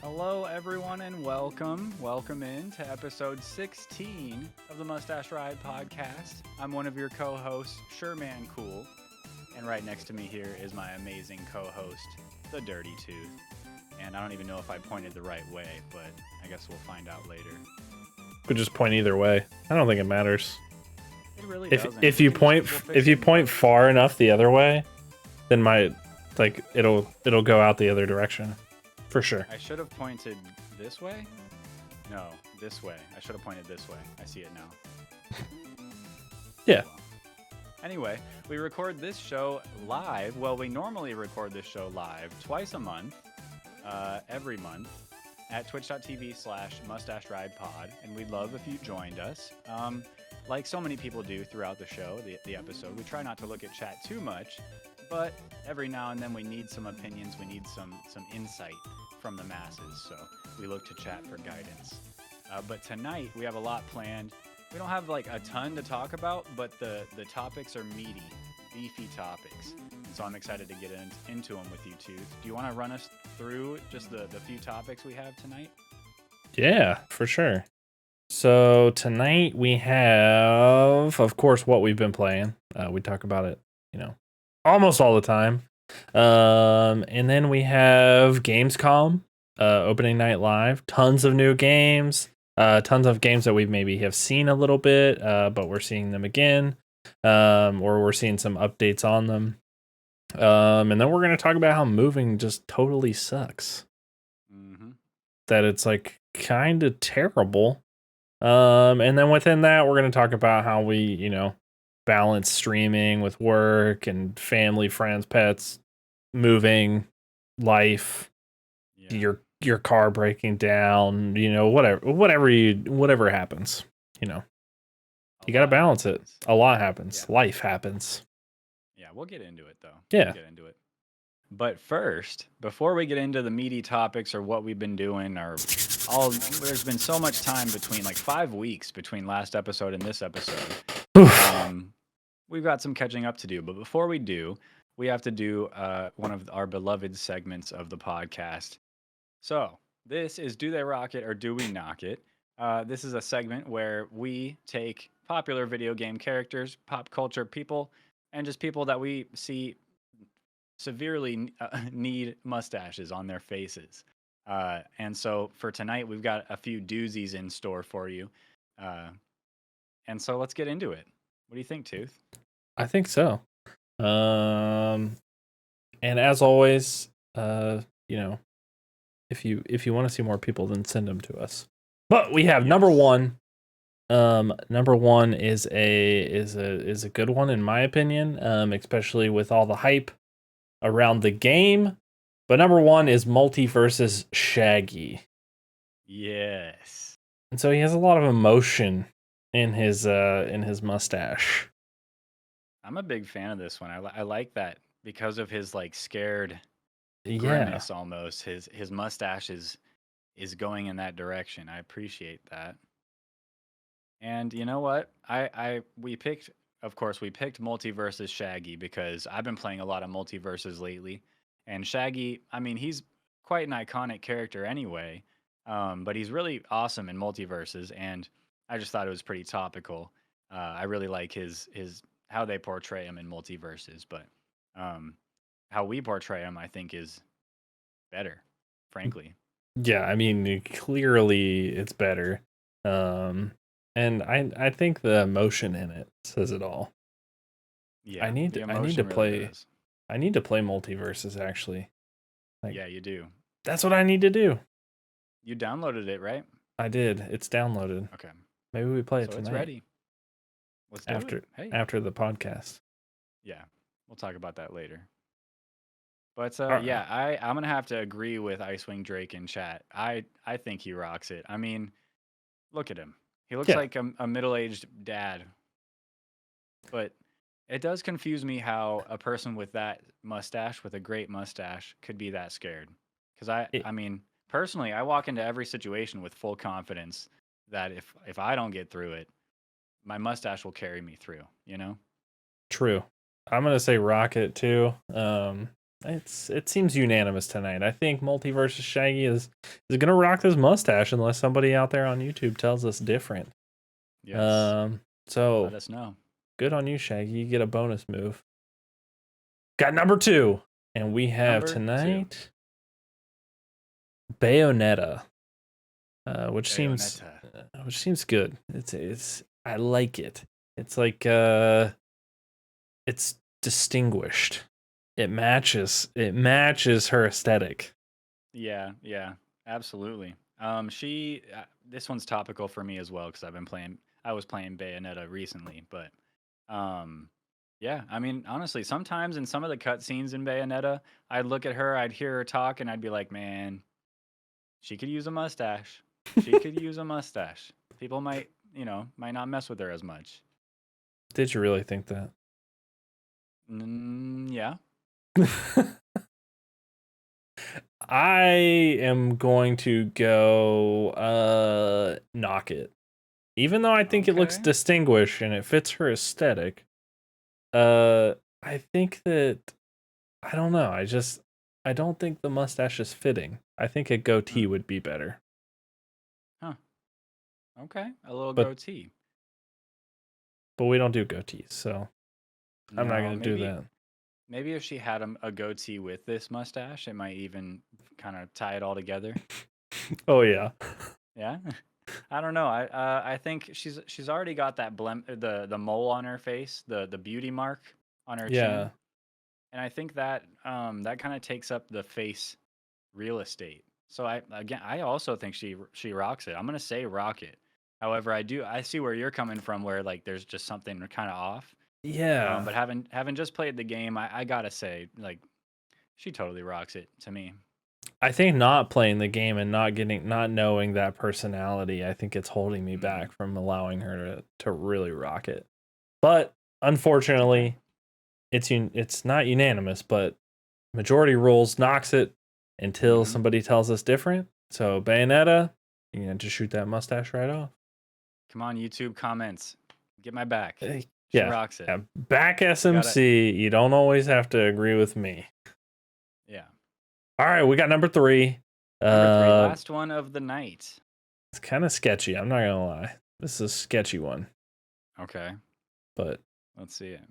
Hello, everyone, and welcome. Welcome in to episode 16 of the Mustache Ride podcast. I'm one of your co-hosts, Sureman Cool, and right next to me here is my amazing co-host, the Dirty Tooth. And I don't even know if I pointed the right way, but I guess we'll find out later. Could just point either way. I don't think it matters. It really If doesn't. if you point far enough the other way, then it'll go out the other direction, for sure. I should have pointed this way. No, this way. I should have pointed this way. I see it now. Yeah. Anyway, we record this show live. Well, we normally record this show live twice a month, every month, at twitch.tv/Mustache Ride Pod, and we'd love if you joined us. Like so many people do throughout the show, the episode, we try not to look at chat too much, but every now and then we need some opinions, we need some insight from the masses, so we look to chat for guidance. But tonight we have a lot planned. We don't have like a ton to talk about, but the topics are meaty, beefy topics. And so I'm excited to get into them with you, Tooth. Do you want to run us through just the few topics we have tonight? Yeah, for sure. So tonight we have, of course, what we've been playing. We talk about it, almost all the time. And then we have Gamescom Opening Night Live. Tons of new games. Tons of games that we maybe have seen a little bit, but we're seeing them again. Or we're seeing some updates on them. And then we're going to talk about how moving just totally sucks. Mm-hmm. That it's like kind of terrible. And then within that, we're going to talk about how we, balance streaming with work and family, friends, pets, moving, life, your car breaking down, whatever happens, you got to balance it. A lot happens. Yeah. Life happens. Yeah, we'll get into it though. Yeah. We'll get into it. But first, before we get into the meaty topics or what we've been doing, there's been so much time between, like 5 weeks between last episode and this episode. We've got some catching up to do. But before we do, we have to do one of our beloved segments of the podcast. So this is Do They Rock It or Do We Knock It? This is a segment where we take popular video game characters, pop culture people, and just people that we see severely need mustaches on their faces. And so for tonight, we've got a few doozies in store for you. And so let's get into it. What do you think, Tooth? I think so. And as always, if you want to see more people, then send them to us. But we have number one. Number one is a good one in my opinion, especially with all the hype around the game. But number one is Multiversus Shaggy. Yes. And so he has a lot of emotion in his mustache. I'm a big fan of this one. I like that because of his like scared grimace almost. His mustache is going in that direction. I appreciate that. And you know what? We picked Multiversus Shaggy because I've been playing a lot of Multiverses lately. And Shaggy, I mean, he's quite an iconic character anyway, but he's really awesome in Multiverses, and I just thought it was pretty topical. I really like his how they portray him in Multiverses, but how we portray him, I think, is better, frankly. Yeah, I mean, clearly it's better. And I think the emotion in it says it all. Yeah, I need to play. I need to play Multiverses actually. Yeah, you do. That's what I need to do. You downloaded it, right? I did. It's downloaded. Okay. Maybe we play it tonight. It's ready. Let's do it. Hey. After the podcast. Yeah, we'll talk about that later. But I'm gonna have to agree with Icewing Drake in chat. I think he rocks it. I mean, look at him. He looks like a middle-aged dad. But it does confuse me how a person with that mustache, with a great mustache, could be that scared. Because I mean, personally, I walk into every situation with full confidence that if I don't get through it, my mustache will carry me through, True. I'm going to say Rocket too. It seems unanimous tonight. I think Multiversus Shaggy is gonna rock this mustache unless somebody out there on YouTube tells us different. Yes. So Let us know. good on you, Shaggy. You get a bonus move. Got number 2, and we have Number 2. tonight Bayonetta, which Bayonetta. seems good. It's I like it. It's like it's distinguished. It matches her aesthetic. Yeah, absolutely. This one's topical for me as well because I was playing Bayonetta recently, but yeah, I mean, honestly, sometimes in some of the cutscenes in Bayonetta, I'd look at her, I'd hear her talk, and I'd be like, man, she could use a mustache. She could use a mustache. People might not mess with her as much. Did you really think that? Yeah. I am going to go knock it. Even though I think it looks Okay. distinguished and it fits her aesthetic, I think that I don't know. I don't think the mustache is fitting. I think a goatee would be better. Huh. Okay. A little But goatee. we don't do goatees, so I'm not No, gonna do that. maybe if she had a goatee with this mustache, it might even kind of tie it all together. Oh yeah. Yeah. I don't know. I think she's already got that the mole on her face, the beauty mark on her Yeah. chin. And I think that that kind of takes up the face real estate. So I also think she rocks it. I'm gonna say rock it. However, I see where you're coming from, where like there's just something kind of off. Yeah. But having just played the game, I gotta say like she totally rocks it to me. I think not playing the game and not knowing that personality, I think it's holding me back from allowing her to really rock it. But unfortunately, it's not unanimous, but majority rules knocks it until somebody tells us different. So Bayonetta, you can just shoot that mustache right off. Come on, YouTube comments. Get my back. She Yeah. rocks it. Yeah. Back SMC. You don't always have to agree with me. Yeah. All right, we got number 3. Number 3, last one of the night. It's kind of sketchy. I'm not gonna lie. This is a sketchy one. Okay. But let's see it.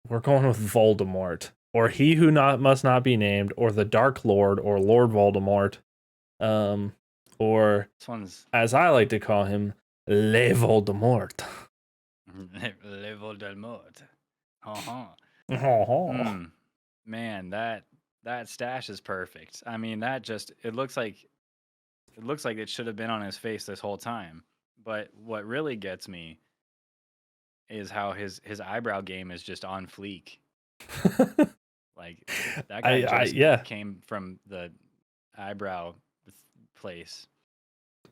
We're going with Voldemort, or He Who Must Not Be Named, or the Dark Lord, or Lord Voldemort, or this one's as I like to call him, Le Voldemort. Le Voldemort. Man, that stash is perfect. I mean, it looks like it should have been on his face this whole time. But what really gets me is how his eyebrow game is just on fleek. Like that guy came from the eyebrow place.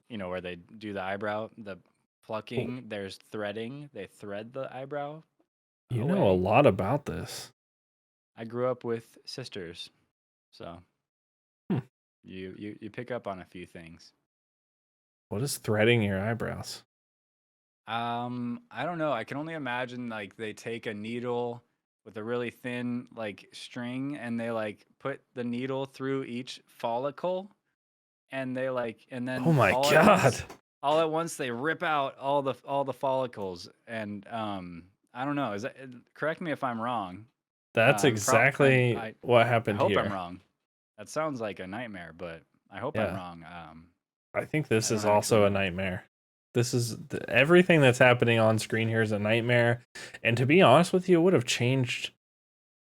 You know, where they do the eyebrow, the plucking, there's threading. They thread the eyebrow. You know a lot about this. I grew up with sisters, so you pick up on a few things. What is threading your eyebrows? I don't know. I can only imagine like they take a needle with a really thin like string and they like put the needle through each follicle and then oh my god, all at once they rip out all the follicles and I don't know. Is that correct me if I'm wrong? That's exactly what happened here. I hope I'm wrong. That sounds like a nightmare, but I hope I'm wrong. I think this is also a nightmare. This is everything that's happening on screen here is a nightmare. And to be honest with you, it would have changed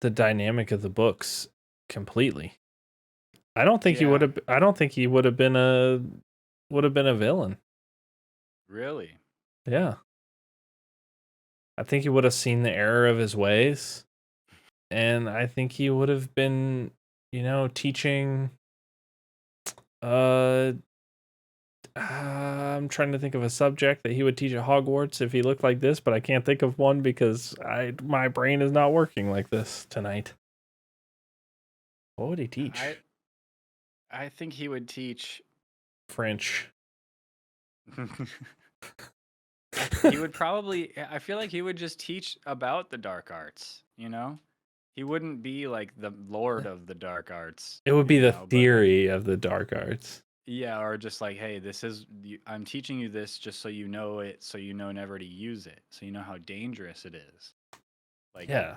the dynamic of the books completely. I don't think he would have. I don't think he would have been a villain. Really? Yeah. I think he would have seen the error of his ways, and I think he would have been, teaching. I'm trying to think of a subject that he would teach at Hogwarts if he looked like this, but I can't think of one because my brain is not working like this tonight. What would he teach? I think he would teach French. He would probably. I feel like he would just teach about the dark arts. he wouldn't be like the lord of the dark arts, It would be the but like, theory of the dark arts. yeah, or just like, hey, I'm teaching you this just so you know it, so you know never to use it, so you know how dangerous it is. Like, Yeah.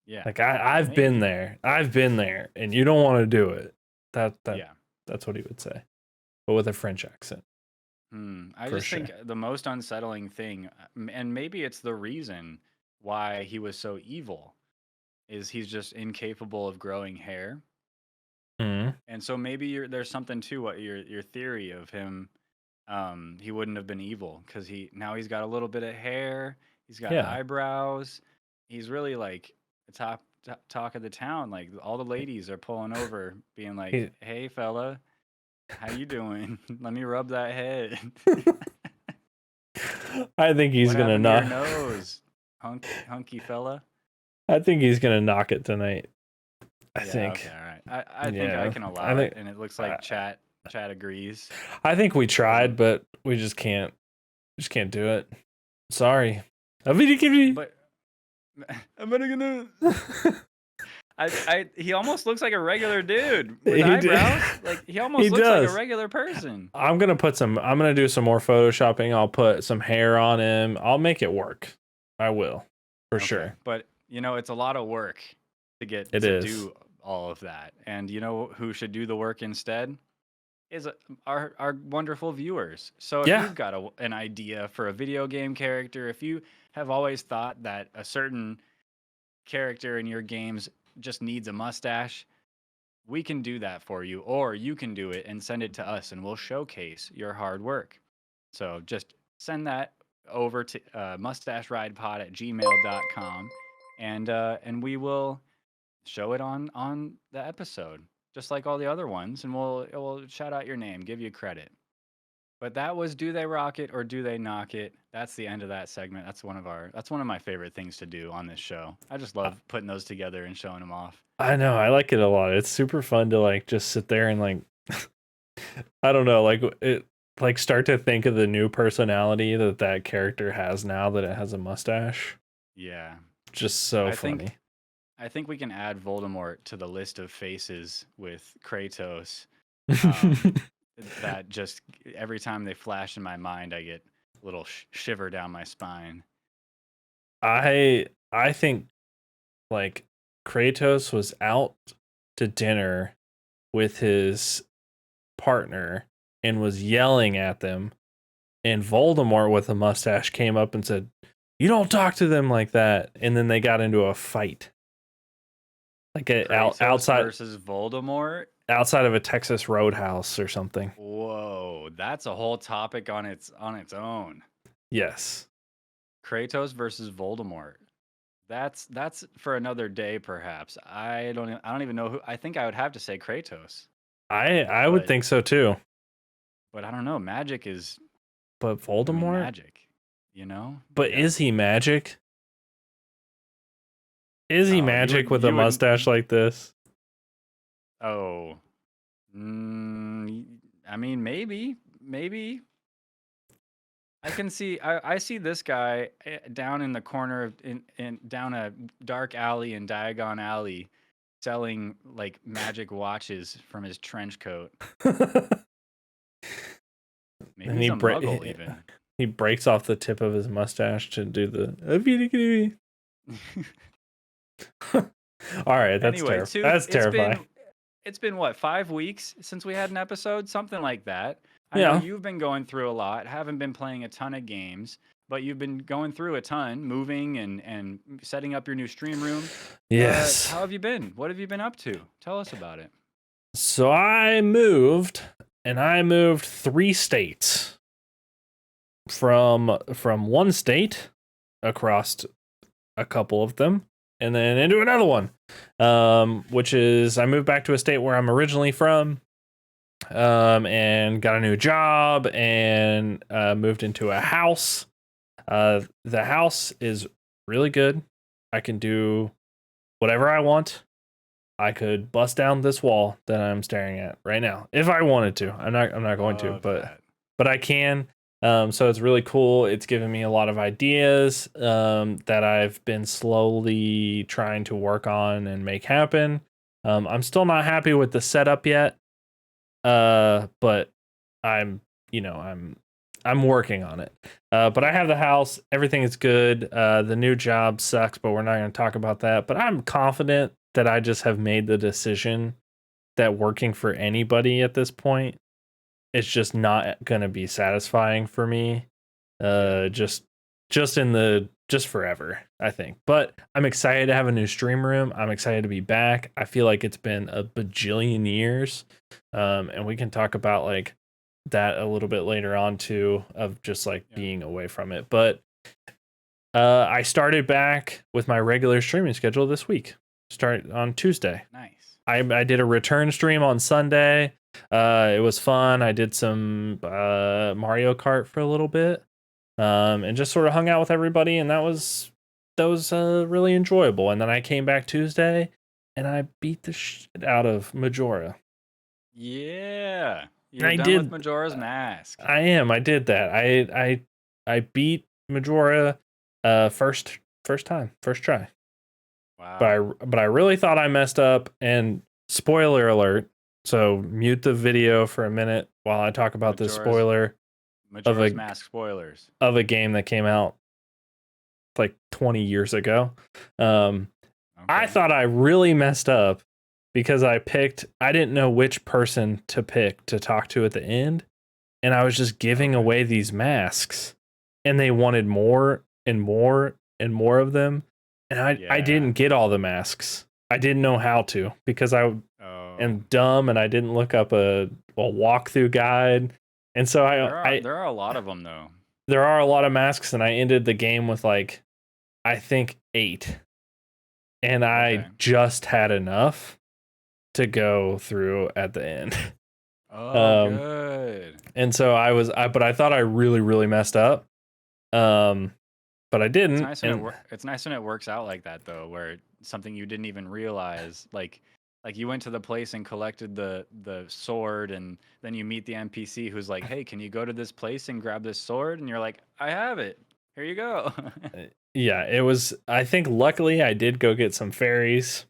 yeah, Like I've been maybe. there. I've been there, and you don't want to do it. Yeah. That's what he would say, but with a French accent, I for just think sure. the most unsettling thing, and maybe it's the reason why he was so evil, is he's just incapable of growing hair. Mm, And so maybe there's something to what your theory of him. He wouldn't have been evil because he's got a little bit of hair. He's got yeah. eyebrows. He's really like the talk of the town. Like all the ladies are pulling over, being like, He, "Hey, fella, how you doing? Let me rub that head. I think he's What gonna happened to your knock. nose, hunky fella?" I think he's gonna knock it tonight. I Yeah. think. Okay. All right. I think I Yeah. can I allow it, think. and it looks I, like chat agrees. I think we tried, Doesn't. but we just can't. Just can't do it. Sorry. He But I'm gonna. He almost looks like a regular dude with did. eyebrows. Like he He almost looks like a does. regular person. I'm gonna do some more photoshopping. I'll put some hair on him. I'll make it work. I will, for Okay, sure. but it's a lot of work to get It to is. do all of that. And you know who should do the work instead? Is our wonderful viewers. So if Yeah. you've got an idea for a video game character, if you have always thought that a certain character in your games just needs a mustache, we can do that for you, or you can do it and send it to us, and we'll showcase your hard work. So just send that over to mustacheridepod@gmail.com, and we will show it on the episode, just like all the other ones, and we'll shout out your name, give you credit. But that was Do They Rock It or Do They Knock It? That's the end of that segment. That's one of my favorite things to do on this show. I just I love putting those together and showing them off. I know. I like it a lot. It's super fun to like just sit there and like I don't know, like it like start to think of the new personality that character has now that it has a mustache. Yeah. Just so I funny. think I think we can add Voldemort to the list of faces with Kratos. Um, that just every time they flash in my mind, I get a little shiver down my spine. I think like Kratos was out to dinner with his partner and was yelling at them, and Voldemort with a mustache came up and said, "You don't talk to them like that." And then they got into a fight, like Kratos versus Voldemort. outside of a Texas Roadhouse or something. Whoa, that's a whole topic on its own. Yes, Kratos versus Voldemort. That's for another day, perhaps. I don't even know who. I think I would have to say Kratos, I would but think so too. I don't know. Magic is But gonna be Voldemort, magic, you know? but Yeah. is he magic? Is he Oh, magic with a you would. mustache like this? Oh, I mean, maybe. I can see. I see this guy down in the corner of in down a dark alley in Diagon Alley, selling like magic watches from his trench coat. Maybe And he's a muggle even. he breaks off the tip of his mustache to do the. All right, that's Anyway, terrible. That's terrifying. it's been what, 5 weeks since we had an episode, something like that. I know Yeah. you've been going through a lot, haven't been playing a ton of games, but you've been going through a ton, moving and setting up your new stream room. Yes. How have you been? What have you been up to? Tell us about it. So I moved 3 states from one state across a couple of them and then into another one, which is I moved back to a state where I'm originally from, and got a new job and moved into a house. The house is really good. I can do whatever I want. I could bust down this wall that I'm staring at right now if I wanted to. I'm not going to, Love but that. but I can. So it's really cool. It's given me a lot of ideas that I've been slowly trying to work on and make happen. I'm still not happy with the setup yet, but I'm, I'm working on it. But I have the house. Everything is good. The new job sucks, but we're not going to talk about that. But I'm confident that I just have made the decision that working for anybody at this point is just not going to be satisfying for me. Just forever, I think. But I'm excited to have a new stream room. I'm excited to be back. I feel like it's been a bajillion years. And we can talk about like that a little bit later on too, of just like being away from it. But I started back with my regular streaming schedule this week. Start on Tuesday. Nice. I did a return stream on Sunday. It was fun. I did some Mario Kart for a little bit, and just sort of hung out with everybody, and that was really enjoyable. And then I came back Tuesday, and I beat the shit out of Majora. Yeah, you're I done did with Majora's Mask. I am. I did that. I beat Majora, first time, first try. Wow. But I really thought I messed up. And spoiler alert. So mute the video for a minute while I talk about this spoiler Majora's Mask spoilers of a game that came out like 20 years ago. I thought I really messed up because I didn't know which person to pick to talk to at the end. And I was just giving away these masks, and they wanted more and more and more of them. And I didn't get all the masks. I didn't know how to because I am dumb and I didn't look up a walkthrough guide. And so there are a lot of them though. There are a lot of masks, and I ended the game with like, I think 8. And I just had enough to go through at the end. Good. And so but I thought I really, really messed up. But I didn't. It's nice when it works out like that though, where something you didn't even realize, like you went to the place and collected the sword, and then you meet the NPC who's like, "Hey, can you go to this place and grab this sword?" And you're like, "I have it. Here you go." Yeah, it was. I think luckily I did go get some fairies,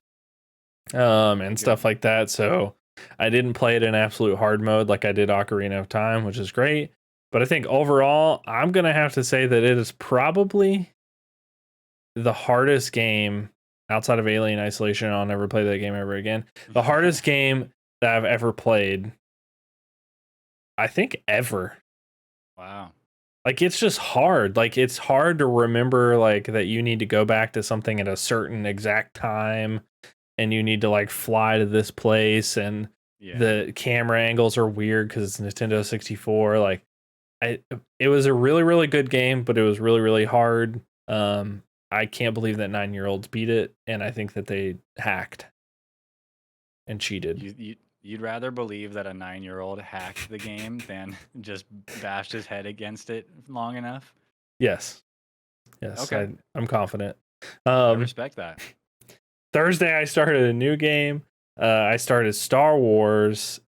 and stuff like that. So I didn't play it in absolute hard mode like I did Ocarina of Time, which is great. But I think overall, I'm going to have to say that it is probably the hardest game outside of Alien Isolation. I'll never play that game ever again. The hardest game that I've ever played, I think, ever. Wow. Like, it's just hard. Like, it's hard to remember, like, that you need to go back to something at a certain exact time, and you need to, like, fly to this place, and the camera angles are weird because it's Nintendo 64. Like, it was a really, really good game, but it was really, really hard. I can't believe that 9-year-olds beat it, and I think that they hacked and cheated. You'd rather believe that a 9-year-old hacked the game than just bashed his head against it long enough? Yes. Okay. I'm confident. I respect that. Thursday, I started a new game. I started Star Wars.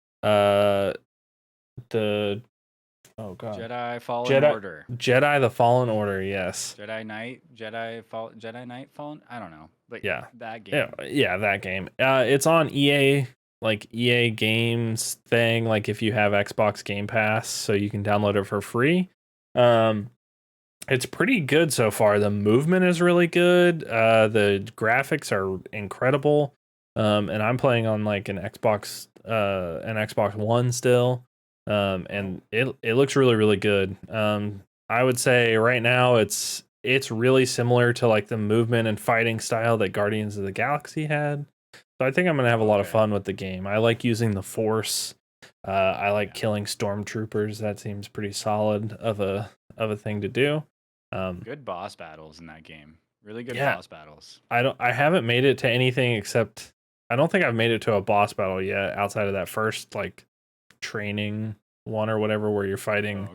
Jedi Fallen Order. Jedi the Fallen Order, yes. Jedi Knight Fallen? I don't know. But that game. Yeah, that game. It's on EA, like EA Games thing, like if you have Xbox Game Pass, so you can download it for free. It's pretty good so far. The movement is really good. The graphics are incredible. And I'm playing on like an Xbox One still. And it looks really, really good. I would say right now it's really similar to like the movement and fighting style that Guardians of the Galaxy had. So I think I'm gonna have a lot of fun with the game. I like using the Force. I like killing stormtroopers. That seems pretty solid of a thing to do. Good boss battles in that game. Really good boss battles. I haven't made it to anything except I don't think I've made it to a boss battle yet outside of that first like training one or whatever where you're fighting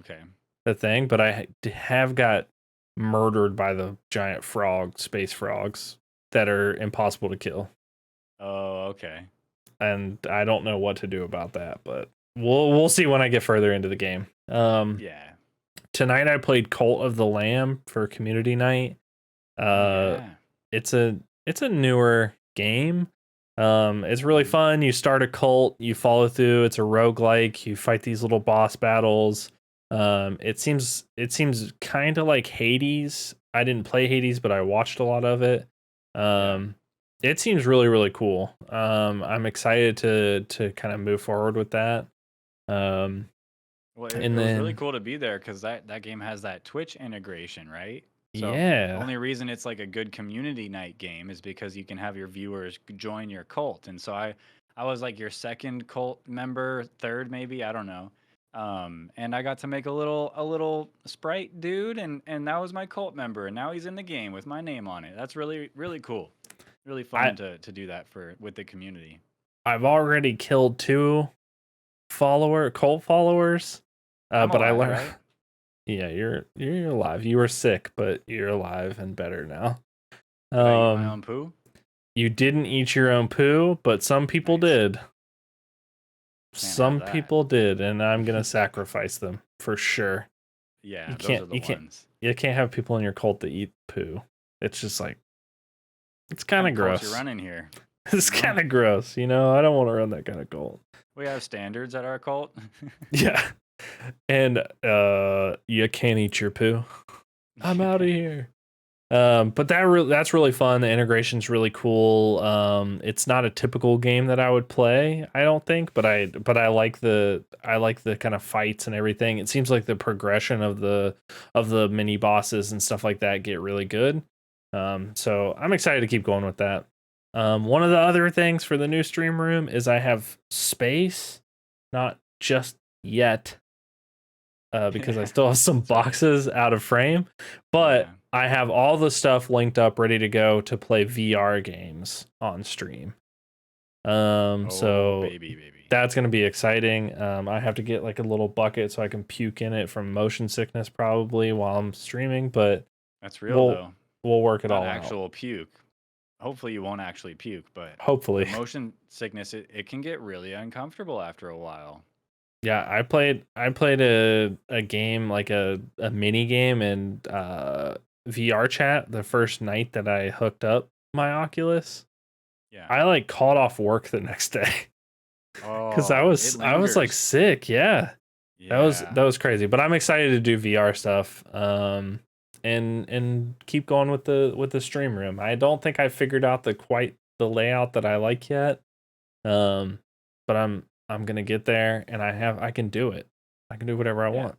the thing, but I have got murdered by the giant space frogs that are impossible to kill. Oh, okay. And I don't know what to do about that, but we'll see when I get further into the game. tonight I played Cult of the Lamb for community night. Oh Uh, yeah. it's a newer game. It's really Mhm. fun. You start a cult, you follow through. It's a roguelike. You fight these little boss battles. It seems kind of like Hades. I didn't play Hades, but I watched a lot of it. Yeah. Um, it seems really really cool. I'm excited to kind of move forward with that. Um, Well, it and was really then cool to be there because that game has that Twitch integration, right? So the yeah, only reason it's like a good community night game is because you can have your viewers join your cult. And so I was like your second cult member, third maybe, I don't know. And I got to make a little sprite dude, and that was my cult member, and now he's in the game with my name on it. That's really really cool, really I fun to do that for with the community. I've already killed two cult followers. I'm But I alive, learned right? yeah, you're alive. You were sick, but you're alive and better now. Did I eat my Um, own poo? you didn't eat your own poo, but some people Nice. did. Can't have Some that. people did, and I'm gonna sacrifice them for sure. You Yeah, those can't are the you can't ones. you can't have people in your cult that eat poo. It's just like it's What kind kind of of cult you gross. running here? It's You know, kind of gross, you know. I don't want to run that kind of cult. we have standards at our cult. Yeah, and you can't eat your poo. I'm out of here. But that's really fun. The integration's really cool. It's not a typical game that I would play, I don't think, but I like the kind of fights and everything. It seems like the progression of the mini bosses and stuff like that get really good. So I'm excited to keep going with that. One of the other things for the new stream room is I have space, not just yet, because I Yeah, still have some that's right. boxes out of frame, but Yeah. I have all the stuff linked up ready to go to play VR games on stream. Oh, So baby, baby. that's gonna be exciting. I have to get like a little bucket so I can puke in it from motion sickness probably while I'm streaming, but That's real we'll though. we'll work it Not all out. actual puke. Hopefully you won't actually puke, but the Hopefully. motion sickness it can get really uncomfortable after a while. Yeah, I played a game like a mini game in VR chat the first night that I hooked up my Oculus. Yeah. I like called off work the next day because I Oh, it was I was like lingers. sick. Yeah, that Yeah. was crazy. But I'm excited to do VR stuff. And keep going with the stream room. I don't think I figured out the layout that I like yet. Um, but I'm gonna get there, and I can do it. I can do whatever I Yeah, want.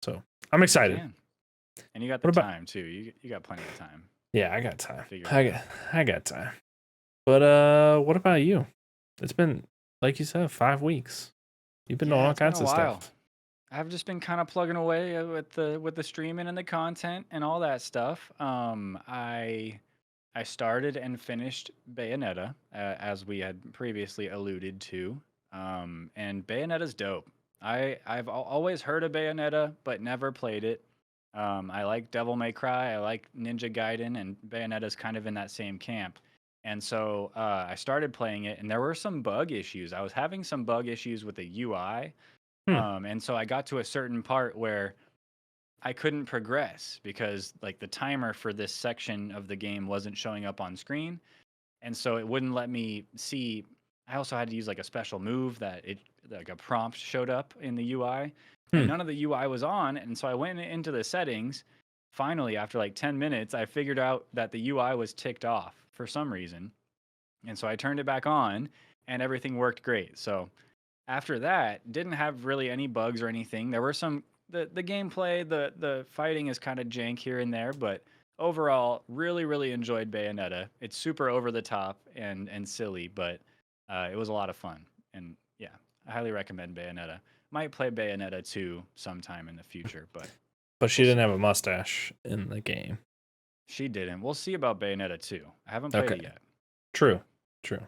So I'm you excited. can. And you got the What about time too. You got plenty of time yeah? I got to time. figure it out. I got time. But what about you? It's been like you said, 5 weeks. You've been doing Yeah, all it's been kinds a of while. stuff. I've just been kind of plugging away with the streaming and the content and all that stuff. I started and finished Bayonetta, as we had previously alluded to. And Bayonetta's dope. Always heard of Bayonetta, but never played it. I like Devil May Cry. I like Ninja Gaiden, and Bayonetta's kind of in that same camp. And so I started playing it, and there were some bug issues. I was having some bug issues with the UI, Hmm. and so I got to a certain part where I couldn't progress because like the timer for this section of the game wasn't showing up on screen, and so it wouldn't let me see. I also had to use like a special move that it like a prompt showed up in the UI, and Hmm. none of the UI was on, and so I went into the settings. Finally, after like 10 minutes, I figured out that the UI was ticked off for some reason, and so I turned it back on, and everything worked great. So after that, didn't have really any bugs or anything. There were some the gameplay, the fighting is kind of jank here and there, but overall, really really enjoyed Bayonetta. It's super over the top and silly, but it was a lot of fun. And yeah, I highly recommend Bayonetta. Might play Bayonetta 2 sometime in the future, but But she we'll didn't see. have a mustache in the game. She didn't. We'll see about Bayonetta 2. I haven't played Okay. it yet. True. True.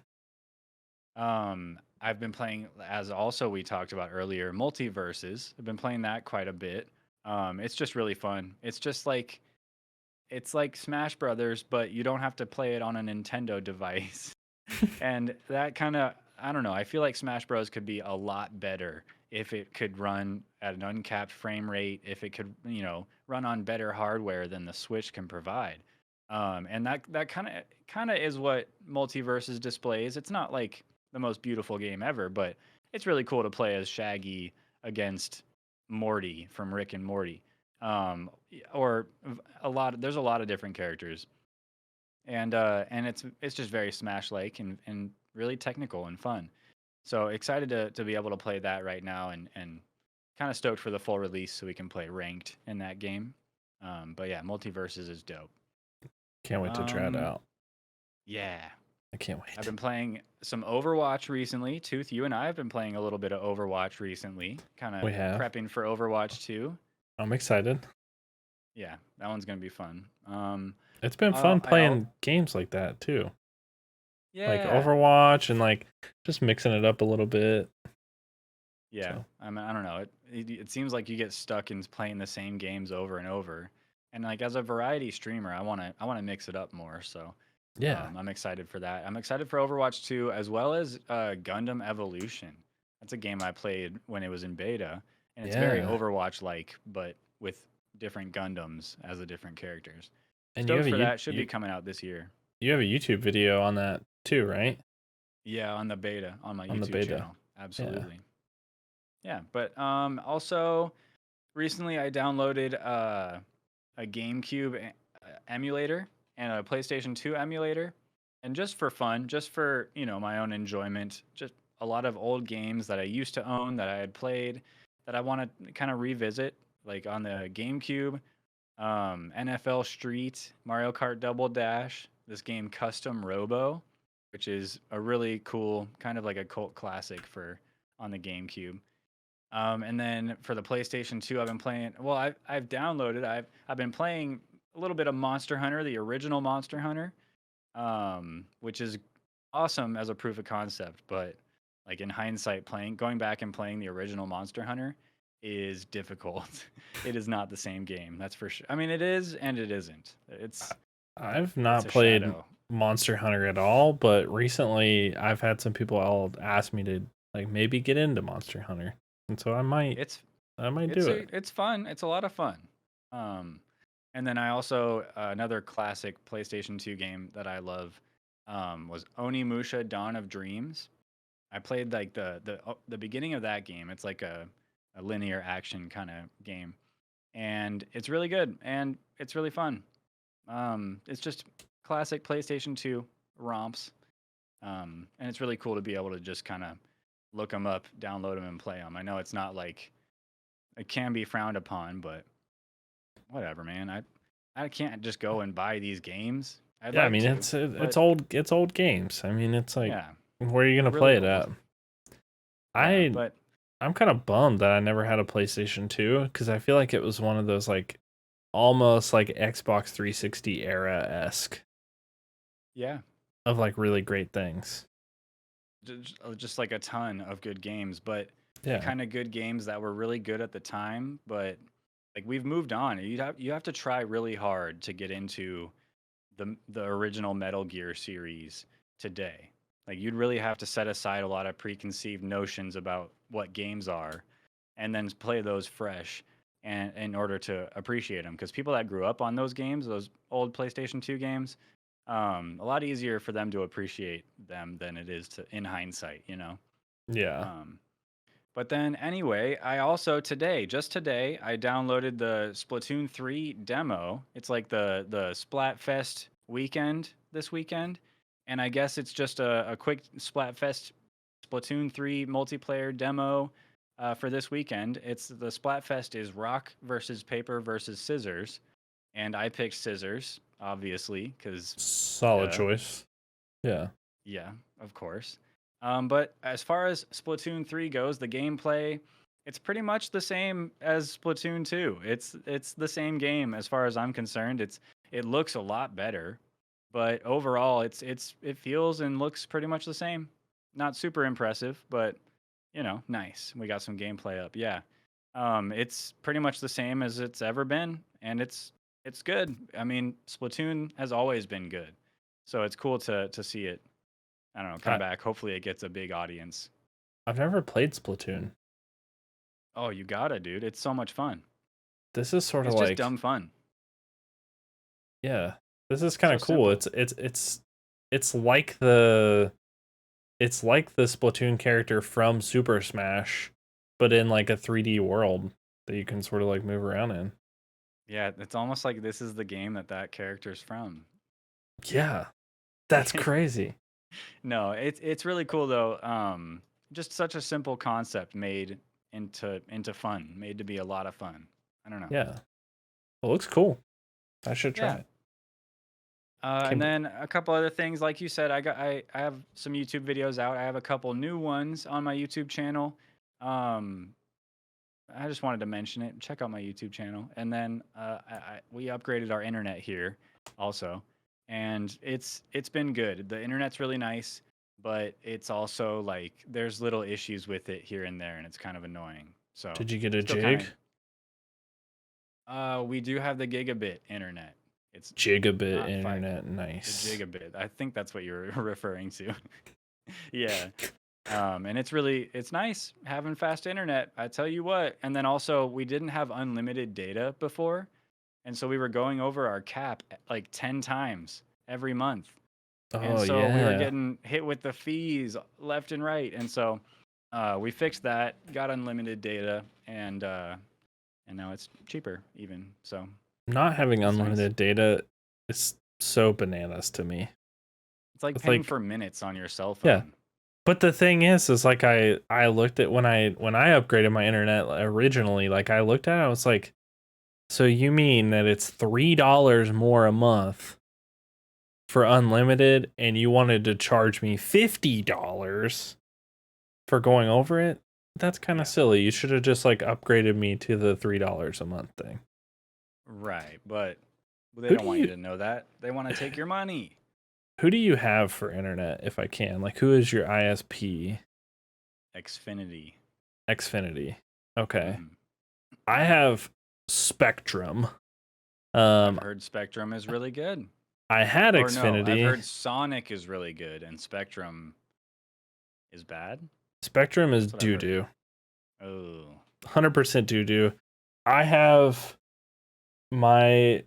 I've been playing, as also we talked about earlier, multiverses. I've been playing that quite a bit. It's just really fun. It's like Smash Brothers, but you don't have to play it on a Nintendo device. And that kind of I don't know. I feel like Smash Bros could be a lot better if it could run at an uncapped frame rate, if it could, run on better hardware than the Switch can provide. And that kind of is what Multiverses displays. It's not like the most beautiful game ever, but it's really cool to play as Shaggy against Morty from Rick and Morty. Or there's a lot of different characters, and it's just very Smash like and really technical and fun. So excited to be able to play that right now, and kind of stoked for the full release so we can play ranked in that game. But yeah, Multiverses is dope. Can't wait to try it Um, out. yeah, I can't I've wait. been playing some Overwatch recently. Tooth, you and I have been playing a little bit of Overwatch recently, kind of We have. prepping for Overwatch 2. I'm excited. Yeah, that one's gonna be fun. It's been fun I all playing games like that too. Like Yeah. Overwatch and like just mixing it up a little bit. Yeah, So I don't know. It seems like you get stuck in playing the same games over and over. And like as a variety streamer, I want to mix it up more. So yeah. I'm excited for that. I'm excited for Overwatch 2 as well as Gundam Evolution. That's a game I played when it was in beta, and it's very Yeah. Overwatch like, but with different Gundams as the different characters. And Stoked for that. Should be coming out this year. you have a YouTube video on that too, right? Yeah, on the beta on my On the YouTube beta. channel. Yeah. Absolutely. Yeah, but also recently I downloaded a GameCube emulator and a PlayStation 2 emulator, and just for fun, just for, my own enjoyment, just a lot of old games that I used to own that I had played that I want to kind of revisit, like on the GameCube, NFL Street, Mario Kart Double Dash, this game Custom Robo, which is a really cool kind of like a cult classic for on the GameCube. And then for the PlayStation 2, I've been playing. Well, I've downloaded. I've been playing a little bit of Monster Hunter, the original Monster Hunter, which is awesome as a proof of concept. But like in hindsight, going back and playing the original Monster Hunter is difficult. It is not the same game. That's for sure. I mean, it is and it isn't. I've It's not a played shadow. Monster Hunter at all, but recently I've had some people all ask me to like maybe get into Monster Hunter. And so It's I might do it. it's fun. It's a lot of fun. Um, and then I also another classic PlayStation 2 game that I love was Onimusha: Dawn of Dreams. I played like the beginning of that game. It's like a linear action kind of game, and it's really good and it's really fun. It's just classic PlayStation 2 romps, and it's really cool to be able to just kind of look them up, download them, and play them. I know it's not like it can be frowned upon, but whatever, man. I can't just go and buy these games. I'd Yeah, I like mean to, it's but old games. I mean it's like yeah, where are you gonna really play it old. at? Yeah, I but I'm kind of bummed that I never had a PlayStation 2 because I feel like it was one of those like almost like Xbox 360 era esque yeah, of like really great things. just like a ton of good games, but the Yeah. kind of good games that were really good at the time, but like we've moved on. You have to try really hard to get into the original Metal Gear series today. Like you'd really have to set aside a lot of preconceived notions about what games are, and then play those fresh, and in order to appreciate them. Because people that grew up on those games, those old PlayStation 2 games, a lot easier for them to appreciate them than it is to in hindsight. Yeah. Um, but then anyway, I also just today, I downloaded the Splatoon 3 demo. It's like the Splatfest weekend this weekend. And I guess it's just a quick Splatfest Splatoon 3 multiplayer demo for this weekend. It's the Splatfest is rock versus paper versus scissors. And I picked scissors, obviously, because Solid duh. choice. Yeah. Yeah, of course. But as far as Splatoon 3 goes, the gameplay, it's pretty much the same as Splatoon 2. It's the same game as far as I'm concerned. It looks a lot better, but overall it feels and looks pretty much the same. Not super impressive, but nice. We got some gameplay up. Yeah. It's pretty much the same as it's ever been, and it's good. I mean, Splatoon has always been good. So it's cool to see it I don't know, come back. Hopefully it gets a big audience. I've never played Splatoon. Oh, you gotta, dude. It's so much fun. This is sort of It's just like dumb fun. yeah. This is kind of So cool. simple. It's like the Splatoon character from Super Smash, but in like a 3D world that you can sort of like move around in. Yeah, it's almost like this is the game that character's from. Yeah. That's crazy. No, it's really cool though. Just such a simple concept made into fun, made to be a lot of fun. I don't know. Yeah. It looks cool. I should try Yeah. it. And then a couple other things, like you said, I have some YouTube videos out. I have a couple new ones on my YouTube channel. Um, I just wanted to mention it. Check out my YouTube channel. And then we upgraded our internet here also, and it's been good. The internet's really nice, but it's also like there's little issues with it here and there, and it's kind of annoying. So Did you get a still jig? we do have the gigabit internet. It's Gigabit not internet, the nice. gigabit. I think that's what you're referring to. Yeah. And it's nice having fast internet. I tell you what. And then also we didn't have unlimited data before. And so we were going over our cap like 10 times every month. And Oh so we were yeah. getting hit with the fees left and right. And so we fixed that, got unlimited data, and now it's cheaper even. So Not having it's nice. unlimited data is so bananas to me. It's like It's paying like- for minutes on your cell phone. Yeah. But the thing is like I looked at when I upgraded my internet originally, like I looked at it, I was like, so you mean that it's $3 more a month for unlimited and you wanted to charge me $50 for going over it? That's kind of silly. You should have just like upgraded me to the $3 a month thing. Right, but they Who don't do want you you- to know that. They want to take your money. Who do you have for internet if I can? Like who is your ISP? Xfinity. Xfinity. Okay. Mhm. I have Spectrum. I've heard Spectrum is really good. I had Or no, Xfinity. I've heard Sonic is really good and Spectrum is bad. Spectrum is That's what I've heard. doo-doo. Oh, 100% doo-doo. I have my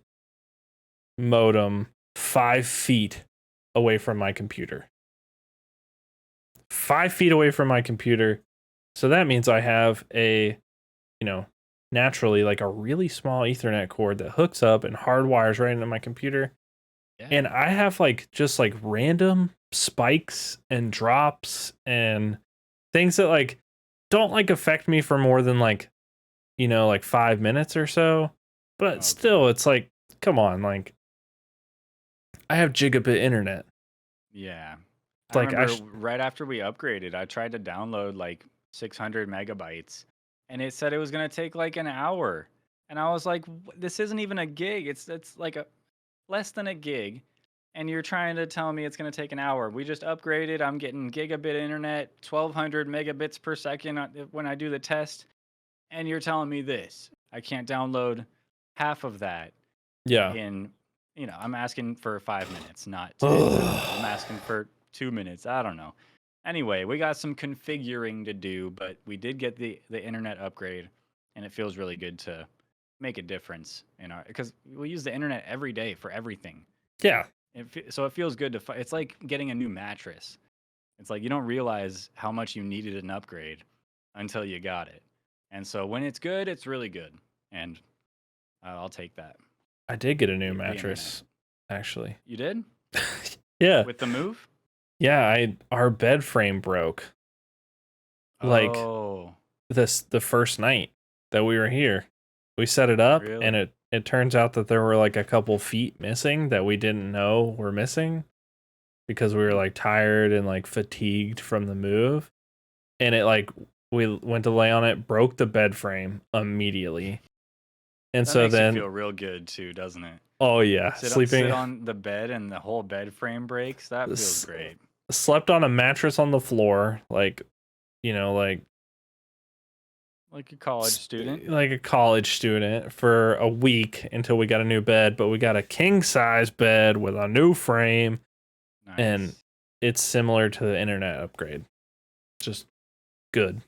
modem 5 feet away from my computer. 5 feet away from my computer. So that means I have a, naturally like a really small Ethernet cord that hooks up and hardwires right into my computer. yeah. And I have like just like random spikes and drops and things that like don't like affect me for more than like 5 minutes or so. But Okay. still, it's like, come on, like I have gigabit internet. Yeah. It's I like remember right after we upgraded, I tried to download like 600 megabytes and it said it was going to take like an hour. And I was like, this isn't even a gig. It's like a less than a gig. And you're trying to tell me it's going to take an hour. We just upgraded. I'm getting gigabit internet, 1200 megabits per second when I do the test. And you're telling me this. I can't download half of that yeah. in, I'm asking for 5 minutes, not 10 minutes. I'm asking for 2 minutes. I don't know. Anyway, we got some configuring to do, but we did get the internet upgrade, and it feels really good to make a difference because we use the internet every day for everything. Yeah. So it feels good to. It's like getting a new mattress. It's like you don't realize how much you needed an upgrade until you got it, and so when it's good, it's really good, and I'll take that. I did get a new The mattress, actually. You did? Yeah. With the move? Yeah, our bed frame broke. Like Oh, the first night that we were here. We set it up Really? and it turns out that there were like a couple feet missing that we didn't know were missing because we were like tired and like fatigued from the move. And it like we went to lay on it, broke the bed frame immediately. And that so makes then you feel real good too, doesn't it? oh yeah, Sit on the bed and the whole bed frame breaks. That feels great. slept on a mattress on the floor, like like Like a college student. like a college student for a week until we got a new bed, but we got a king size bed with a new frame Nice. and it's similar to the internet upgrade. Just good.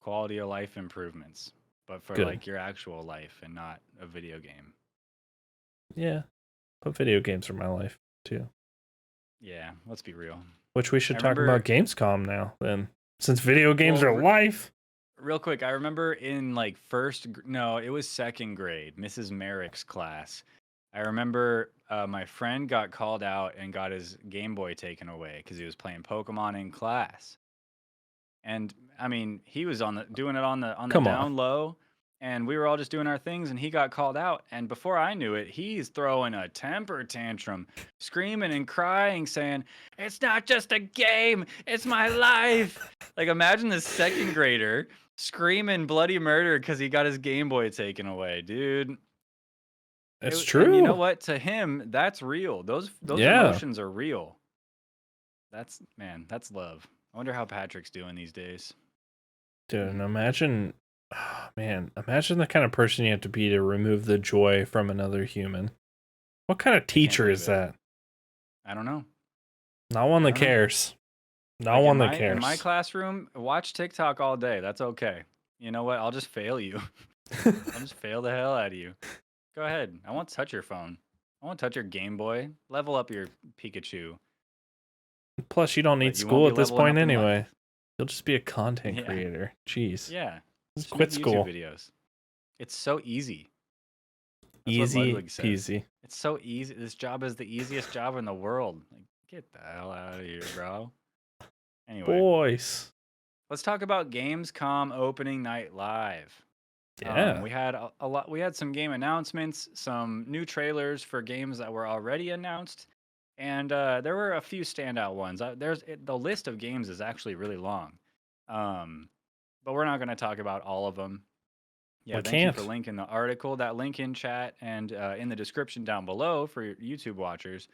Quality of life improvements, but for Good. like your actual life and not a video game. Yeah. But video games are my life too. Yeah, let's be real. Which we should I talk remember, about Gamescom now then. Since video games well, are life. real quick, I remember in like no, it was second grade, Mrs. Merrick's class. I remember my friend got called out and got his Game Boy taken away because he was playing Pokemon in class. And I mean, he was doing it on the Come on. down low, and we were all just doing our things, and he got called out. And before I knew it, he's throwing a temper tantrum, screaming and crying, saying, "It's not just a game, it's my life." Like, imagine this second grader screaming bloody murder because he got his Game Boy taken away, dude. It's And you know true. what? To him, that's real. Those Yeah. emotions are real. That's love. I wonder how Patrick's doing these days. Dude, and imagine imagine the kind of person you have to be to remove the joy from another human. What kind of teacher believe is it. that? I don't know. Not one I that don't know. cares. Not Like one that in my cares. classroom, watch TikTok all day. That's okay. You know what? I'll just fail you. I'll just fail the hell out of you. Go ahead. I won't touch your phone. I won't touch your Game Boy. Level up your Pikachu. Plus, you don't need But you won't school be at this leveling point up in anyway. life. You'll just be a content Yeah. creator. Jeez. Yeah. Just Just quit make school. YouTube videos. It's so easy. That's Easy what Ludwig says. peasy. It's so easy. This job is the easiest job in the world. Like, get the hell out of here, bro. Anyway, Boys. let's talk about Gamescom Opening Night Live. Yeah. We had a lot. We had some game announcements, some new trailers for games that were already announced, and there were a few standout ones. The list of games is actually really long, but we're not going to talk about all of them. Yeah, We thank you for can't. linking the article. That link in chat and in the description down below for your YouTube watchers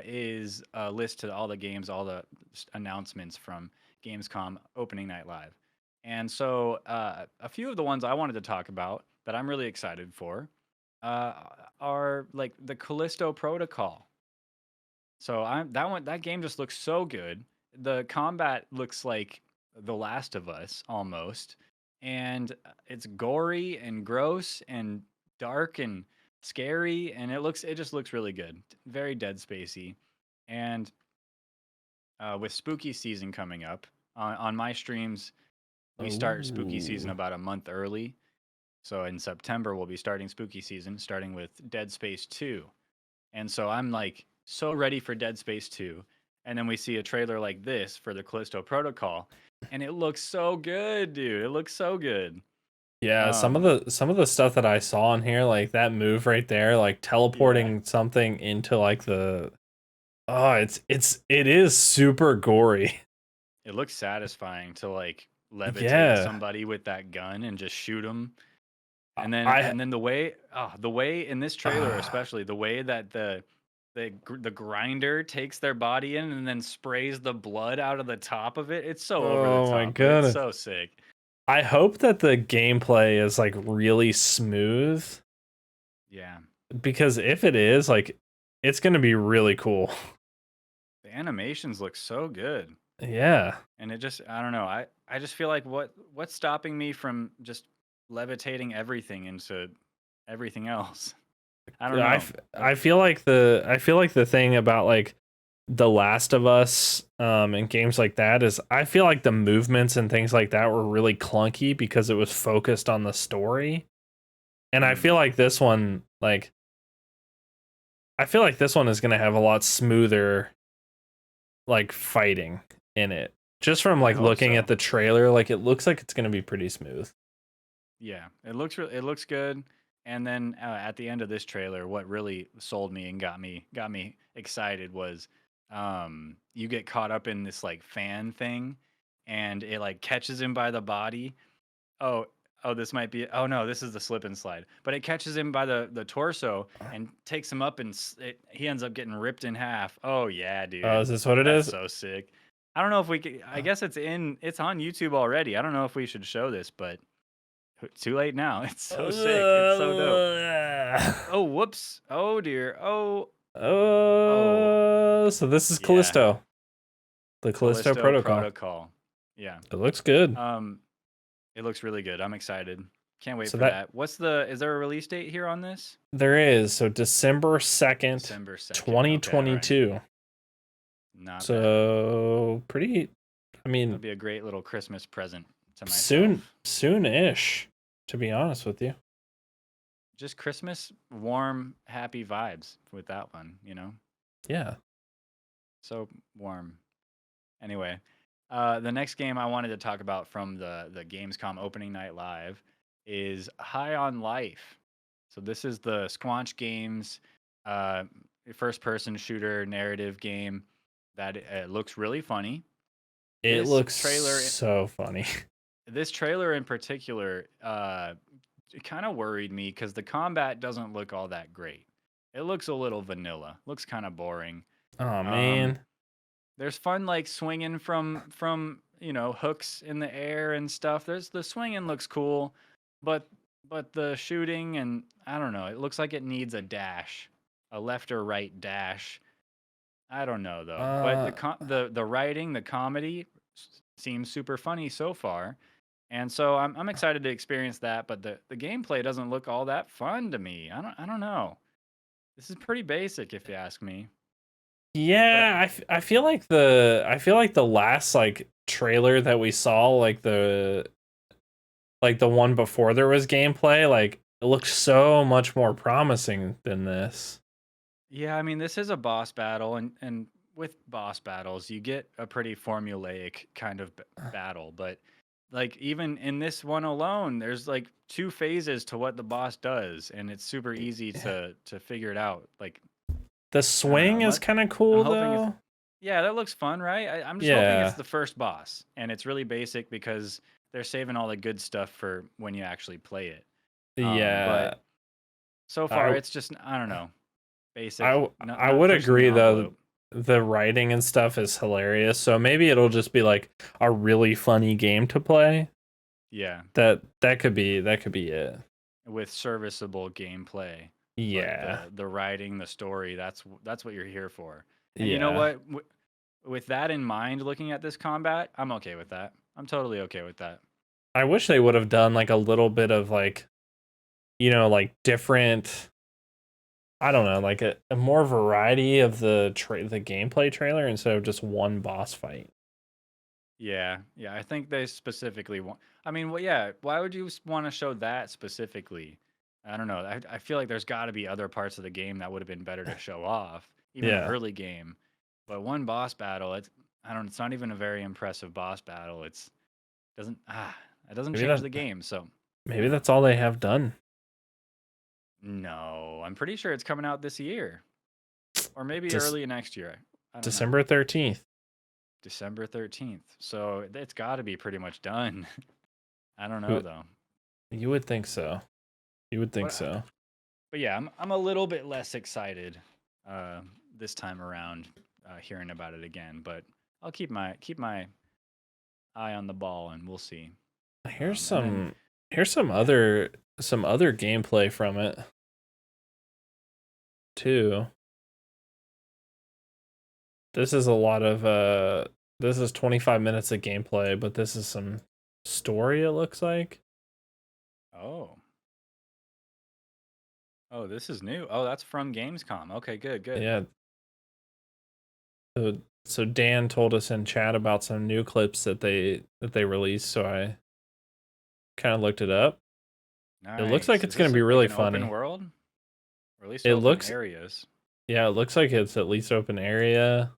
is a list to all the games, all the announcements from Gamescom Opening Night Live. And so a few of the ones I wanted to talk about that I'm really excited for uh, are like the Callisto Protocol. So that game just looks so good. The combat looks like The Last of Us almost, and it's gory and gross and dark and scary, and it just looks really good. Very Dead Spacey, and with spooky season coming up on my streams, we start spooky season Ooh. about a month early. So in September we'll be starting spooky season, starting with Dead Space 2. And so I'm like so ready for Dead Space 2. And then we see a trailer like this for the Callisto Protocol, and it looks so good, dude. It looks so good. Yeah, some of the stuff that I saw in here, like that move right there, like teleporting something into like the it is super gory. It looks satisfying to like levitate Yeah. somebody with that gun and just shoot them. And I then the way in this trailer, especially the way that the grinder takes their body in and then sprays the blood out of the top of it. It's so over the oh my top, but it's goodness. so sick. I hope that the gameplay is like really smooth, Yeah. because if it is, like, it's gonna be really cool. The animations look so good. Yeah. And it just I don't know. I just feel like what's stopping me from just levitating everything into everything else? I don't know. I feel like the thing about like The Last of Us and games like that is I feel like the movements and things like that were really clunky because it was focused on the story. And I feel like this one is going to have a lot smoother like fighting in it. Just from like looking at the trailer, like it looks like it's going to be pretty smooth. Yeah, it looks good. And then at the end of this trailer, what really sold me and got me excited was you get caught up in this like fan thing, and it like catches him by the body. Oh, this might be. Oh no, this is the slip and slide. But it catches him by the torso and takes him up, and he ends up getting ripped in half. Oh yeah, dude. Oh, is this what it is? So sick. I don't know if we could. I guess it's on YouTube already. I don't know if we should show this, but too late now. It's so sick. It's so dope. Oh, whoops. Oh dear. Oh. So this is Callisto. The Callisto Protocol. Yeah. It looks good. It looks really good. I'm excited. Can't wait So for that. Is there a release date here on this? There is. So December 2nd, December 2nd. 2022. Okay, right. Not bad. So pretty, I mean, it'll be a great little Christmas present to myself. Soon-ish, to be honest with you. Just Christmas, warm, happy vibes with that one, you know? Yeah. So warm. Anyway, the next game I wanted to talk about from the Gamescom Opening Night Live is High on Life. So this is the Squanch Games first-person shooter narrative game that looks really funny. It This looks trailer- so funny. This trailer in particular, it kind of worried me because the combat doesn't look all that great. It looks a little vanilla. Looks kind of boring. Oh man. There's fun like swinging from hooks in the air and stuff. The swinging looks cool, but the shooting and I don't know. It looks like it needs a dash, a left or right dash. I don't know though. But the writing, the comedy seems super funny so far. And so I'm excited to experience that, but the gameplay doesn't look all that fun to me. I don't know. This is pretty basic if you ask me. Yeah, I feel like the last like trailer that we saw, like the one before there was gameplay, like it looks so much more promising than this. Yeah, I mean this is a boss battle and with boss battles you get a pretty formulaic kind of battle, but like even in this one alone there's like two phases to what the boss does and it's super easy to figure it out. Like The swing is kind of cool though. Yeah, that looks fun, right? I'm just hoping it's the first boss and it's really basic because they're saving all the good stuff for when you actually play it. Yeah. But so far it's just I don't know. Basic. I would agree though. The writing and stuff is hilarious. So maybe it'll just be like a really funny game to play. Yeah. That could be it. With serviceable gameplay. Yeah. The writing, the story, that's what you're here for. And you know what? With that in mind, looking at this combat, I'm okay with that. I'm totally okay with that. I wish they would have done like a little bit of like, like different, I don't know, like a more variety of the gameplay trailer instead of just one boss fight. Yeah, I think they specifically want. I mean, well, yeah. Why would you want to show that specifically? I don't know. I feel like there's got to be other parts of the game that would have been better to show off, even an early game. But one boss battle, it's not even a very impressive boss battle. It doesn't change the game. So maybe that's all they have done. No, I'm pretty sure it's coming out this year, or maybe early next year. December 13th. December 13th. So it's got to be pretty much done. I don't know though. You would think so. But yeah, I'm a little bit less excited this time around hearing about it again. But I'll keep my eye on the ball and we'll see. Here's some other gameplay from it too. This is a lot of this is 25 minutes of gameplay, but this is some story it looks like. Oh, this is new. Oh, that's from Gamescom. Okay, good. Yeah. So Dan told us in chat about some new clips that they released, so I kind of looked it up. Nice. It looks like it's going to be really funny. Open world? Or at least areas. Yeah, it looks like it's at least open area.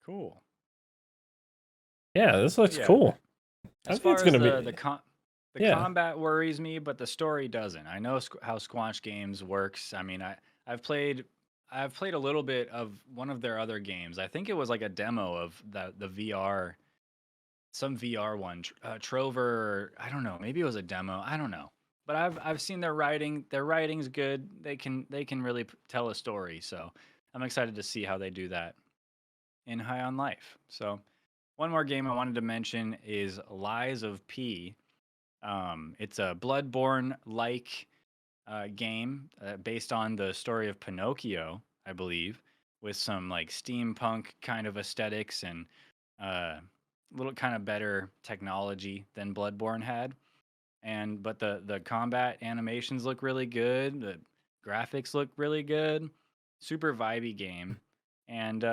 Cool. Yeah, this looks cool. As far as the combat worries me, but the story doesn't. I know how Squanch Games works. I mean, I've played a little bit of one of their other games. I think it was like a demo of the VR, some VR one, Trover. I don't know. Maybe it was a demo. I don't know. But I've seen their writing. Their writing's good. They can really tell a story. So I'm excited to see how they do that in High on Life. So one more game I wanted to mention is Lies of P. It's a Bloodborne-like game based on the story of Pinocchio, I believe. with some like steampunk kind of aesthetics and a little kind of better technology than Bloodborne had. And but the combat animations look really good. The graphics look really good. Super vibey game. And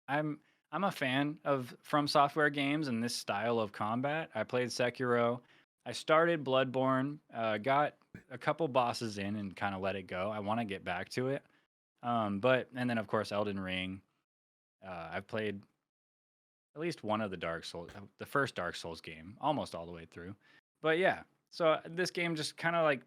I'm I'm a fan of From Software games and this style of combat. I played Sekiro. I started Bloodborne, got a couple bosses in and kind of let it go. I want to get back to it. But and then of course Elden Ring. I've played at least one of the Dark Souls, the first Dark Souls game, almost all the way through. But yeah, so this game just kind of like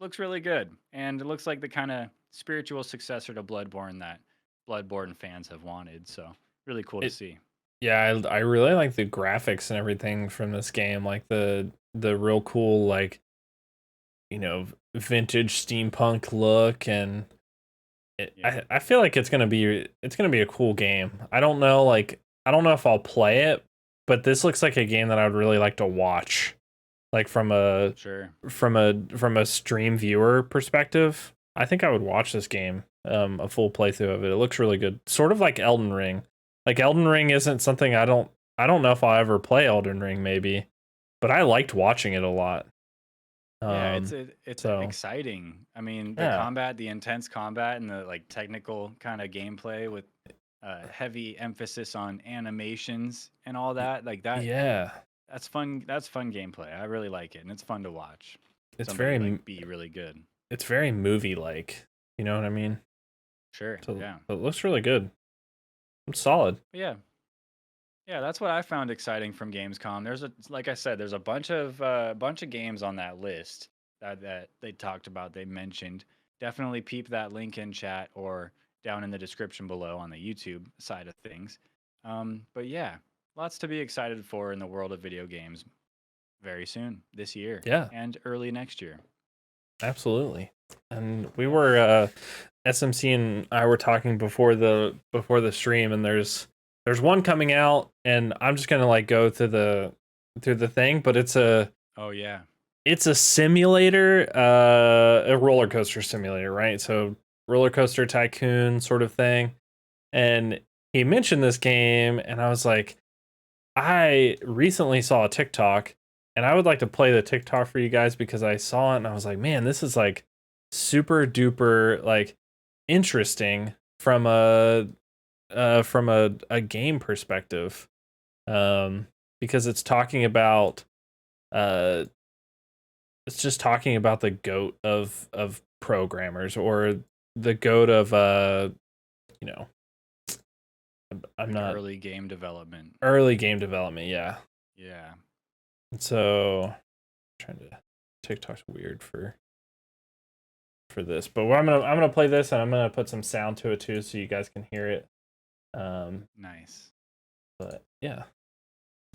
looks really good, and it looks like the kind of spiritual successor to Bloodborne that Bloodborne fans have wanted. So really cool to It see. Yeah, I really like the graphics and everything from this game, like the real cool like, vintage steampunk look. And Yeah, I feel like it's gonna be a cool game. I don't know if I'll play it, but this looks like a game that I would really like to watch, like sure. from a stream viewer perspective. I think I would watch this game, a full playthrough of it. It looks really good, sort of like Elden Ring. Like Elden Ring isn't something I don't know if I'll ever play Elden Ring, maybe, but I liked watching it a lot. Yeah, Um, it's so exciting. I mean, the yeah, combat, the intense combat, and the like technical kind of gameplay with heavy emphasis on animations and all y- that. Like that, yeah, that's fun. That's fun gameplay. I really like it, and it's fun to watch it's somebody like be really good. it's very movie like. You know what I mean? Sure. So Yeah. it looks really good. It's solid. But yeah. Yeah, that's what I found exciting from Gamescom. There's a like I said, there's a bunch of games on that list that they talked about, they mentioned. Definitely peep that link in chat or down in the description below on the YouTube side of things. But yeah, lots to be excited for in the world of video games very soon this year Yeah, and early next year. absolutely. And we Yeah. were SMC and I were talking before the stream, and there's one coming out, and I'm just gonna like go through the thing, but Oh yeah. it's a simulator, a roller coaster simulator, right? So roller coaster tycoon sort of thing. And he mentioned this game, and I was like, I recently saw a TikTok, and I would like to play the TikTok for you guys because I saw it and I was like, man, this is like super duper like interesting from a game perspective. Because uh it's just talking about the goat of programmers, or the goat of you know I'm Like not early game development. early game development, yeah. Yeah. So trying to TikTok's weird for this, but I'm gonna play this, and I'm gonna put some sound to it too so you guys can hear it. Nice. But yeah.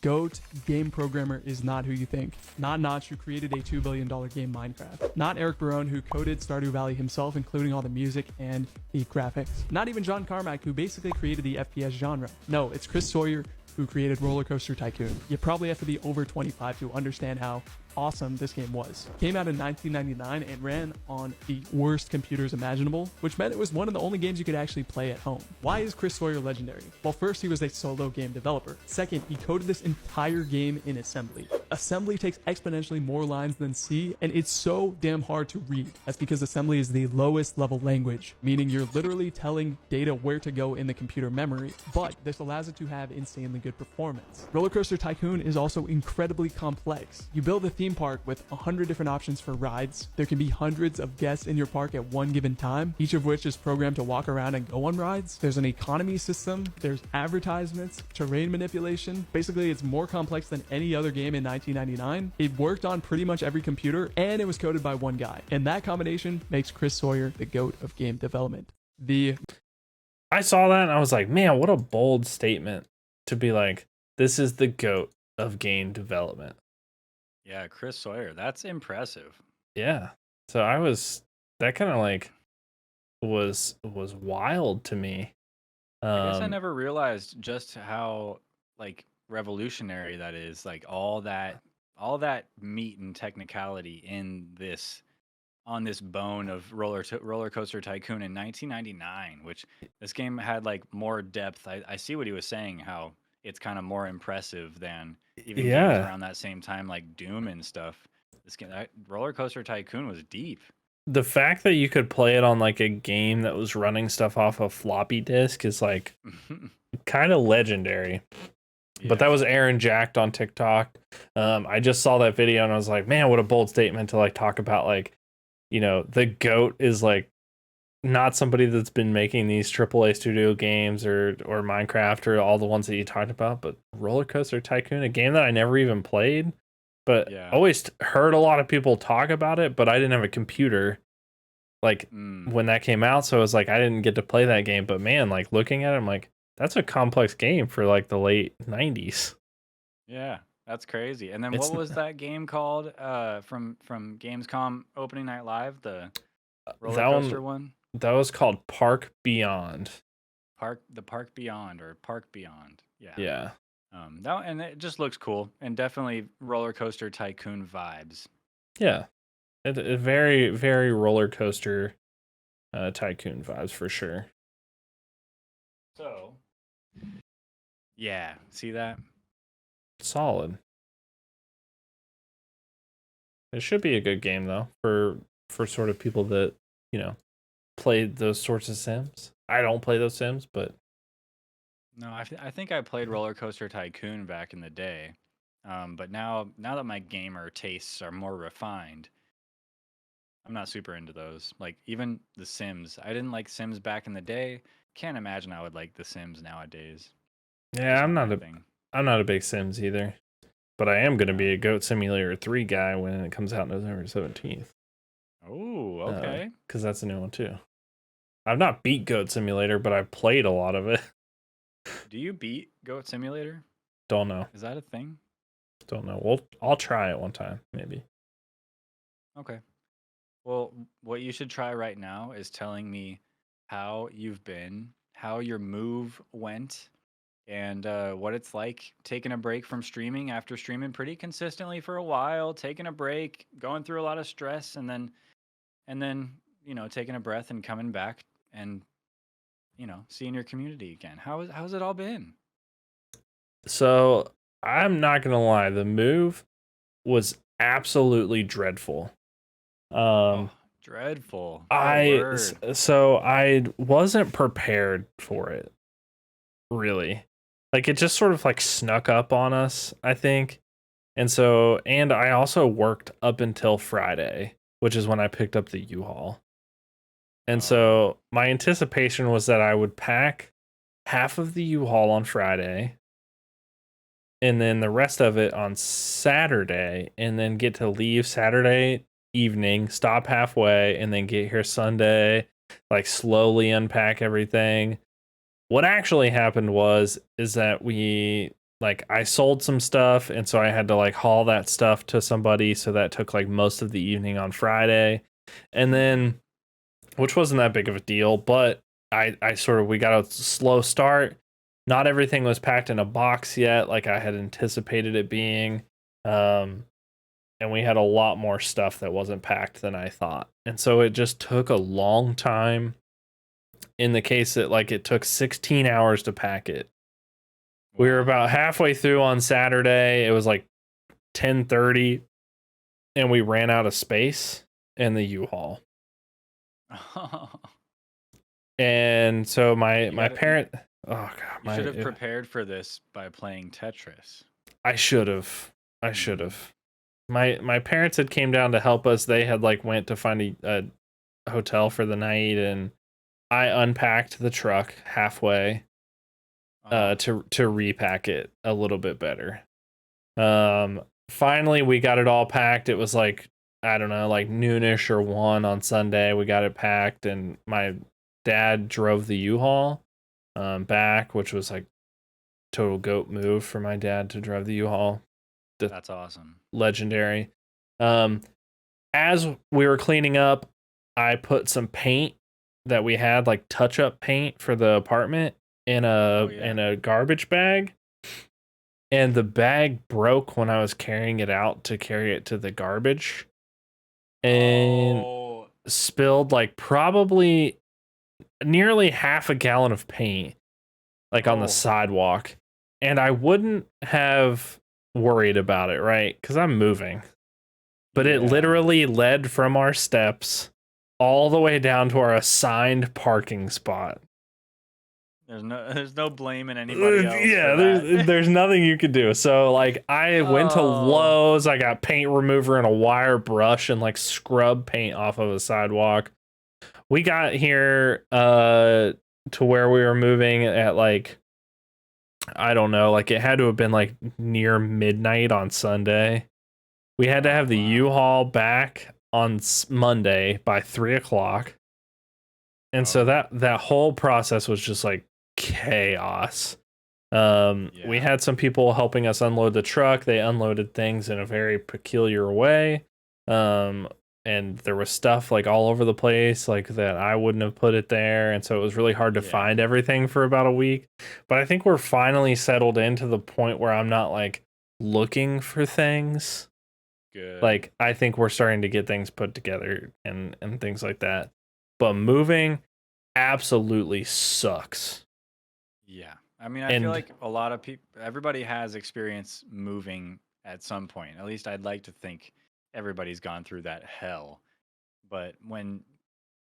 GOAT game programmer is not who you think. Not Notch, who created a $2 billion game Minecraft. Not Eric Barone, who coded Stardew Valley himself, including all the music and the graphics. Not even John Carmack, who basically created the FPS genre. No, it's Chris Sawyer, who created Roller Coaster Tycoon. You probably have to be over 25 to understand how awesome this game was. Came out in 1999 and ran on the worst computers imaginable, which meant it was one of the only games you could actually play at home. Why is Chris Sawyer legendary? Well, first, he was a solo game developer. Second, he coded this entire game in assembly. Assembly takes exponentially more lines than C, and it's so damn hard to read. That's because assembly is the lowest level language, meaning you're literally telling data where to go in the computer memory, but this allows it to have insanely good performance. Roller Coaster Tycoon is also incredibly complex. You build a theme park with 100 different options for rides. There can be hundreds of guests in your park at one given time, each of which is programmed to walk around and go on rides. There's an economy system, there's advertisements, terrain manipulation. Basically, it's more complex than any other game in 1999. It worked on pretty much every computer, and it was coded by one guy. And that combination makes Chris Sawyer the GOAT of game development. I saw that and I was like, man, what a bold statement to be like, this is the GOAT of game development. Yeah, Chris Sawyer. That's impressive. Yeah. So that kind of like was wild to me. I guess I Um never realized just how like revolutionary that is. Like all that meat and technicality in this on this bone of Roller Coaster Tycoon in 1999, which this game had like more depth. I see what he was saying, how it's kind of more impressive than even games Yeah. around that same time like Doom and stuff. This game, Roller Coaster Tycoon was deep. The fact that you could play it on like a game that was running stuff off a floppy disk is like kind of legendary. But that was Aaron Jacked on TikTok. I just saw that video and I was like, man, what a bold statement to like talk about, like, you know, the GOAT is like not somebody that's been making these AAA studio games or Minecraft or all the ones that you talked about, but Roller Coaster Tycoon, a game that I never even played, but always heard a lot of people talk about it, but I didn't have a computer like when that came out, so it was like I didn't get to play that game. But man, like looking at it, I'm like, that's a complex game for like the late 90s. Yeah, that's crazy. And then what was that game called from Gamescom Opening Night Live, the roller coaster one? That was called Park Beyond. Park Beyond or Park Beyond. Yeah. Yeah. And it just looks cool and definitely Roller Coaster Tycoon vibes. Yeah. It very, very Roller Coaster Tycoon vibes for sure. So, yeah, see that? Solid. It should be a good game though for sort of people that, you know, played those sorts of sims. I don't play those sims, but no, I think I played Roller Coaster Tycoon back in the day. But now that my gamer tastes are more refined, I'm not super into those. Like even the Sims. I didn't like Sims back in the day. Can't imagine I would like the Sims nowadays. Yeah, I'm not a big Sims either. But I am going to be a Goat Simulator 3 guy when it comes out November 17th. Oh, okay. Because that's a new one too. I've not beat Goat Simulator, but I've played a lot of it. Do you beat Goat Simulator? Don't know. Is that a thing? Don't know. I'll try it one time, maybe. Okay. Well, what you should try right now is telling me how you've been, how your move went, and what it's like taking a break from streaming after streaming pretty consistently for a while, taking a break, going through a lot of stress, and then taking a breath and coming back and seeing your community again. How's it all been? So I'm not gonna lie, the move was absolutely dreadful. Dreadful. So I wasn't prepared for it, really. Like it just sort of like snuck up on us, I think. And I also worked up until Friday, which is when I picked up the U-Haul. And so my anticipation was that I would pack half of the U-Haul on Friday and then the rest of it on Saturday, and then get to leave Saturday evening, stop halfway, and then get here Sunday, like slowly unpack everything. What actually happened is that I sold some stuff, and so I had to like haul that stuff to somebody, so that took like most of the evening on Friday. And then, which wasn't that big of a deal, but we got a slow start. Not everything was packed in a box yet, like I had anticipated it being. And we had a lot more stuff that wasn't packed than I thought. And so it just took a long time. In the case that like it took 16 hours to pack it. We were about halfway through on Saturday. It was like 10:30 and we ran out of space in the U-Haul. And so my parent, oh god, you should have prepared for this by playing Tetris. I should have. My parents had came down to help us. They had like went to find a hotel for the night, and I unpacked the truck halfway to repack it a little bit better. Finally we got it all packed. It was like, I don't know, like noonish or 1 on Sunday. We got it packed, and my dad drove the U-Haul back, which was like total goat move for my dad to drive the U-Haul. That's awesome. Legendary. As we were cleaning up, I put some paint that we had, like touch-up paint for the apartment, in a garbage bag. And the bag broke when I was carrying it out to carry it to the garbage. And spilled like probably nearly half a gallon of paint like on the Oh. sidewalk, and I wouldn't have worried about it, right? Because I'm moving. But it Yeah. literally led from our steps all the way down to our assigned parking spot. There's no blaming anybody else. Yeah, for that. there's nothing you could do. So like I went to Oh. Lowe's, I got paint remover and a wire brush and like scrub paint off of a sidewalk. We got here to where we were moving at like, I don't know, like it had to have been like near midnight on Sunday. We had to have the wow. U-Haul back on Monday by 3 o'clock. And so Oh. that whole process was just like chaos. We Yeah. had some people helping us unload the truck. They unloaded things in a very peculiar way. And there was stuff like all over the place, like that I wouldn't have put it there. And so it was really hard to Yeah. find everything for about a week. But I think we're finally settled into the point where I'm not like looking for things. Good. Like I think we're starting to get things put together and things like that. But moving absolutely sucks. Yeah. I mean, I feel like a lot of people, everybody has experience moving at some point. At least I'd like to think everybody's gone through that hell. But when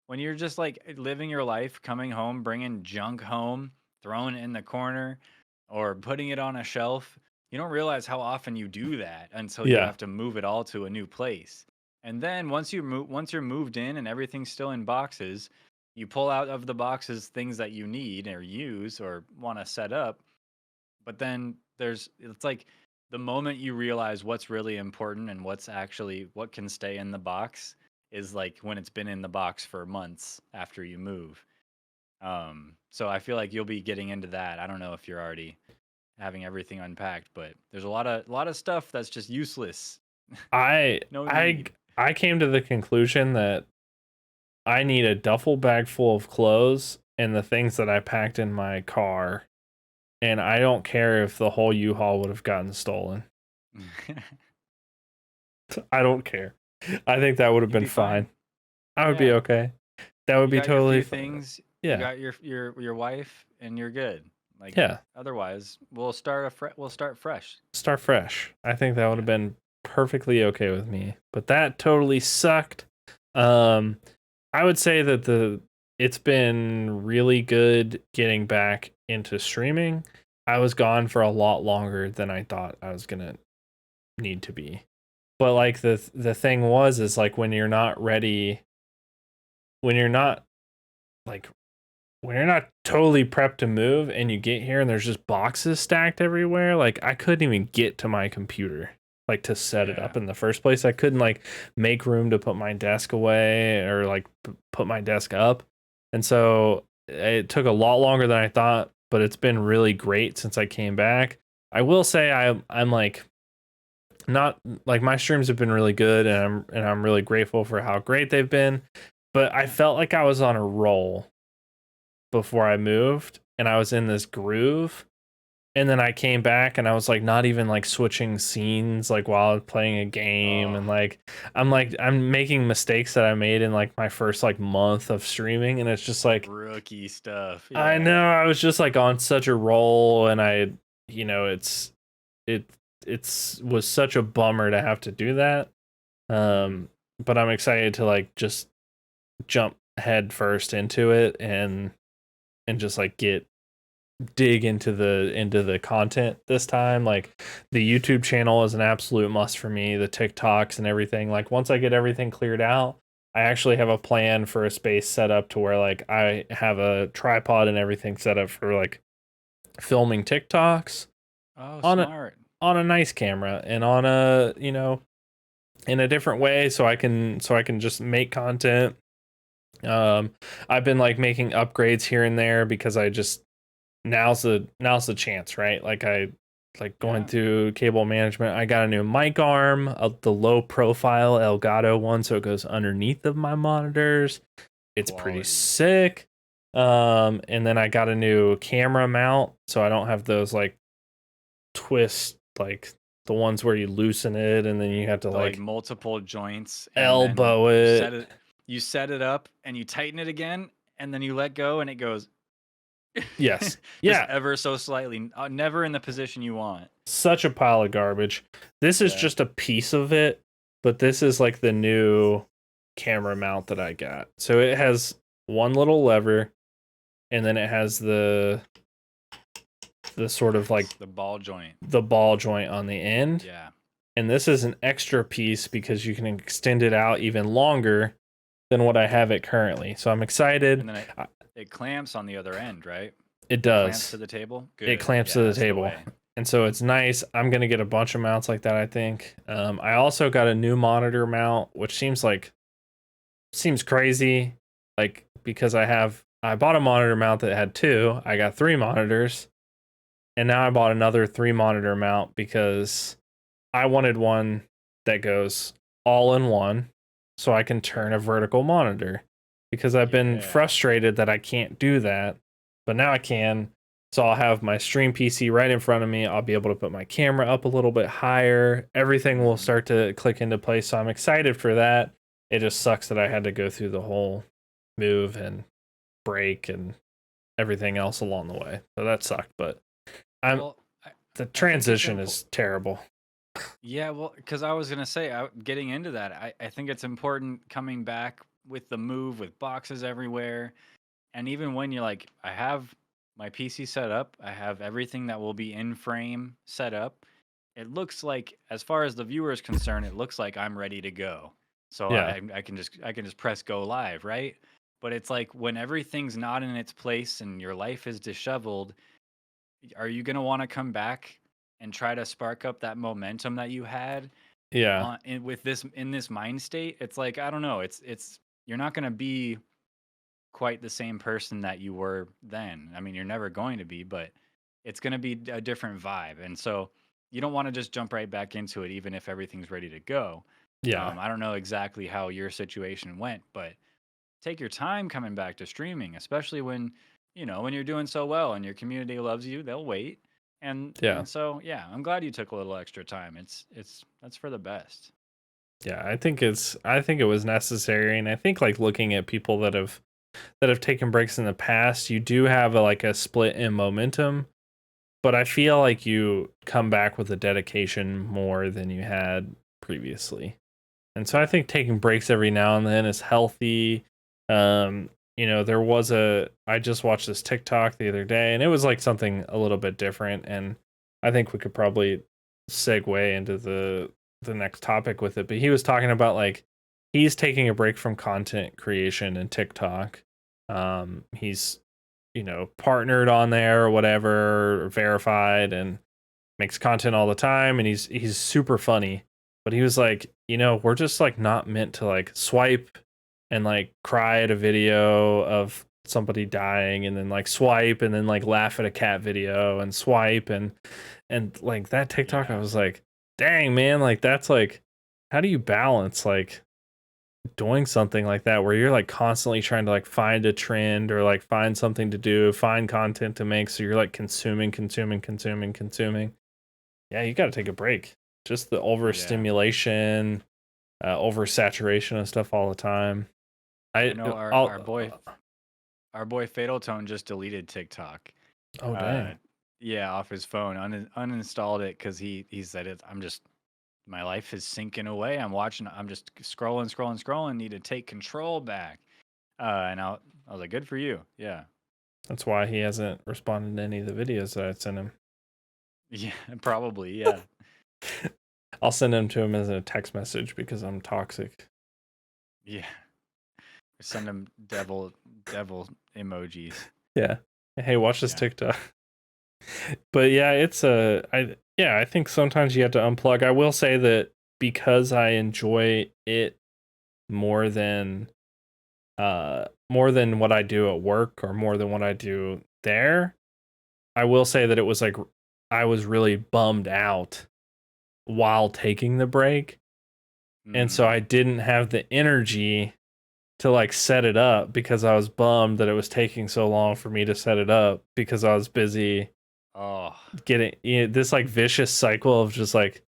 you're just like living your life, coming home, bringing junk home, throwing it in the corner, or putting it on a shelf, you don't realize how often you do that until you Yeah. have to move it all to a new place. And then once you're moved in and everything's still in boxes, you pull out of the boxes things that you need or use or want to set up. But then it's like the moment you realize what's really important and what can stay in the box is like when it's been in the box for months after you move. So I feel like you'll be getting into that. I don't know if you're already having everything unpacked, but there's a lot of stuff that's just useless. No need. I came to the conclusion that I need a duffel bag full of clothes and the things that I packed in my car, and I don't care if the whole U-Haul would have gotten stolen. I don't care. I think that would have You'd been be fine. I would be Yeah. okay. That would You be got your totally few fine. things. Yeah. You got your wife, and you're good. Like Yeah. Otherwise, we'll start fresh. Start fresh. I think that would have been perfectly okay with me. But that totally sucked. I would say that it's been really good getting back into streaming. I was gone for a lot longer than I thought I was gonna need to be. But like the thing is like when you're not ready, when you're not like when you're not totally prepped to move and you get here and there's just boxes stacked everywhere, like I couldn't even get to my computer like to set it up in the first place. I couldn't like make room to put my desk away or like put my desk up. And so it took a lot longer than I thought, but it's been really great since I came back. I will say I'm like not like my streams have been really good and I'm really grateful for how great they've been, but I felt like I was on a roll before I moved and I was in this groove, and then I came back and I was like not even like switching scenes like while I was playing a game, and like I'm making mistakes that I made in like my first like month of streaming, and it's just like rookie stuff. I know I was just like on such a roll, and I it was such a bummer to have to do that. But I'm excited to like just jump head first into it and just like dig into the content this time. Like the YouTube channel is an absolute must for me, the TikToks and everything. Like once I get everything cleared out, I actually have a plan for a space set up to where like I have a tripod and everything set up for like filming TikToks Smart. on a nice camera and on a, in a different way so I can just make content. I've been like making upgrades here and there because I just now's the chance, right? Like going through cable management. I got a new mic arm, the low profile Elgato one, so it goes underneath of my monitors. It's pretty sick. And then I got a new camera mount, so I don't have those like twists, like the ones where you loosen it and then you have to like multiple joints, elbow it. you set it up and you tighten it again, and then you let go and it goes Yes. just Yeah. ever so slightly, never in the position you want. Such a pile of garbage. This is Yeah. just a piece of it, but this is like the new camera mount that I got. So it has one little lever, and then it has the sort of like the ball joint. the ball joint on the end. Yeah. And this is an extra piece because you can extend it out even longer than what I have it currently. So I'm excited. And then it clamps on the other end, right? It Clamps does. to the table. Good. It clamps Yeah, to the that's table. way. And so it's nice. I'm going to get a bunch of mounts like that, I think. I also got a new monitor mount, which seems crazy. Like, because I bought a monitor mount that had 2. I got 3 monitors. And now I bought another 3 monitor mount because I wanted one that goes all in one so I can turn a vertical monitor. Because I've been frustrated that I can't do that. But now I can. So I'll have my stream PC right in front of me. I'll be able to put my camera up a little bit higher. Everything will start to click into place. So I'm excited for that. It just sucks that I had to go through the whole move and break and everything else along the way. So that sucked. But the transition is terrible. Yeah, well, because I was going to say, getting into that, I think it's important coming back with the move with boxes everywhere. And even when you're like, I have my PC set up, I have everything that will be in frame set up. It looks like, as far as the viewer is concerned, it looks like I'm ready to go. So Yeah. I can just press go live, right? But it's like when everything's not in its place and your life is disheveled, are you going to want to come back and try to spark up that momentum that you had? Yeah. In this mind state? It's like, I don't know, it's you're not going to be quite the same person that you were then. I mean, you're never going to be, but it's going to be a different vibe. And so you don't want to just jump right back into it, even if everything's ready to go. Yeah. I don't know exactly how your situation went, but take your time coming back to streaming, especially when, when you're doing so well and your community loves you, they'll wait. And so, yeah, I'm glad you took a little extra time. That's for the best. Yeah, I think it was necessary, and I think like looking at people that have taken breaks in the past, you do have a split in momentum, but I feel like you come back with a dedication more than you had previously. And so I think taking breaks every now and then is healthy. I just watched this TikTok the other day, and it was like something a little bit different, and I think we could probably segue into the next topic with it. But he was talking about like he's taking a break from content creation and TikTok. He's partnered on there or whatever, or verified, and makes content all the time, and he's super funny. But he was like, we're just like not meant to like swipe and like cry at a video of somebody dying and then like swipe and then like laugh at a cat video and swipe and like that TikTok. I was like, dang man, like that's like, how do you balance like doing something like that where you're like constantly trying to like find a trend or like find something to do, find content to make, so you're like consuming. Yeah, you got to take a break. Just the overstimulation, oversaturation of stuff all the time. I know our boy Fatal Tone just deleted TikTok. Oh dang. Yeah, off his phone, uninstalled it because he said my life is sinking away. I'm just scrolling. Need to take control back. And I was like, good for you. Yeah. That's why he hasn't responded to any of the videos that I sent him. Yeah, probably. Yeah. I'll send them to him as a text message because I'm toxic. Yeah. Send him devil emojis. Yeah. Hey, watch this TikTok. But yeah, I think sometimes you have to unplug. I will say that because I enjoy it more than what I do at work or more than what I do there, I will say that it was like I was really bummed out while taking the break. And so I didn't have the energy to like set it up because I was bummed that it was taking so long for me to set it up because I was busy getting this like vicious cycle of just like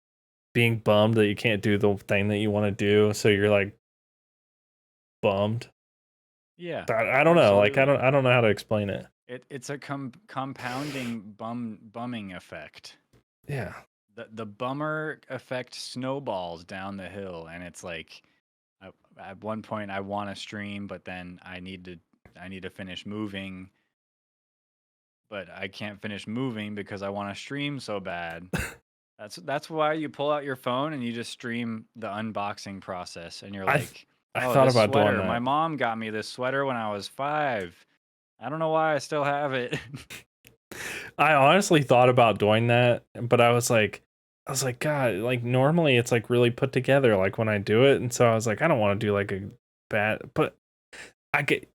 being bummed that you can't do the thing that you want to do. So you're like bummed. Yeah. I don't know. Like absolutely. I don't know how to explain it. It's a compounding bumming effect. Yeah. The bummer effect snowballs down the hill, and it's like at one point I want to stream, but then I need to finish moving, but I can't finish moving because I want to stream so bad. That's why you pull out your phone and you just stream the unboxing process, and you're like, I "Oh, thought this about doing sweater. My that. mom got me this sweater when I was 5. I don't know why I still have it." I honestly thought about doing that, but I was like, God, like normally it's like really put together, like when I do it, and so I was like, I don't want to do like a bad, but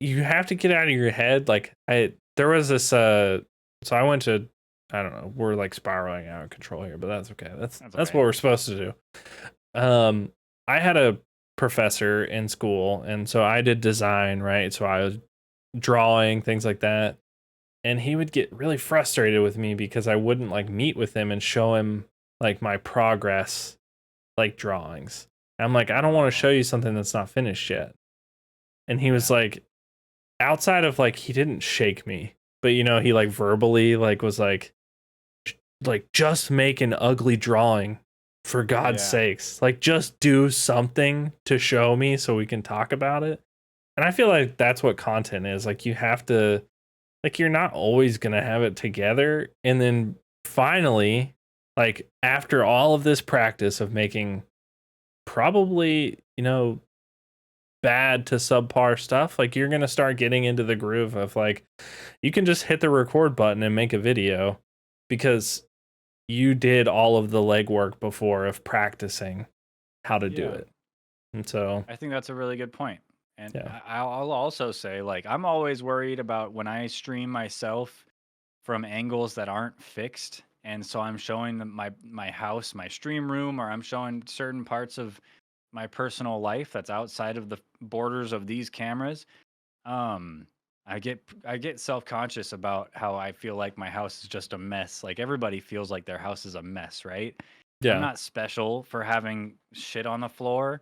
you have to get out of your head. Like there was this, so I went to, I don't know, we're like spiraling out of control here, but that's okay. That's what okay. we're supposed to do. I had a professor in school, and so I did design, right? So I was drawing things like that. And he would get really frustrated with me because I wouldn't like meet with him and show him like my progress, like drawings. I'm like, I don't want to show you something that's not finished yet. And he was like, outside of like, he didn't shake me, but you know, he like verbally like was like just make an ugly drawing for God's sakes. Like just do something to show me so we can talk about it. And I feel like that's what content is. Like you have to, like you're not always going to have it together, and then finally, like after all of this practice of making probably, you know, bad to subpar stuff, like you're going to start getting into the groove of like you can just hit the record button and make a video because you did all of the legwork before of practicing how to do it. And so I think that's a really good point. And yeah. I'll also say, like, I'm always worried about when I stream myself from angles that aren't fixed. And so I'm showing my house, my stream room, or I'm showing certain parts of my personal life that's outside of the borders of these cameras. Um, I get self-conscious about how I feel like my house is just a mess. Like everybody feels like their house is a mess, right? I'm Yeah. not special for having shit on the floor.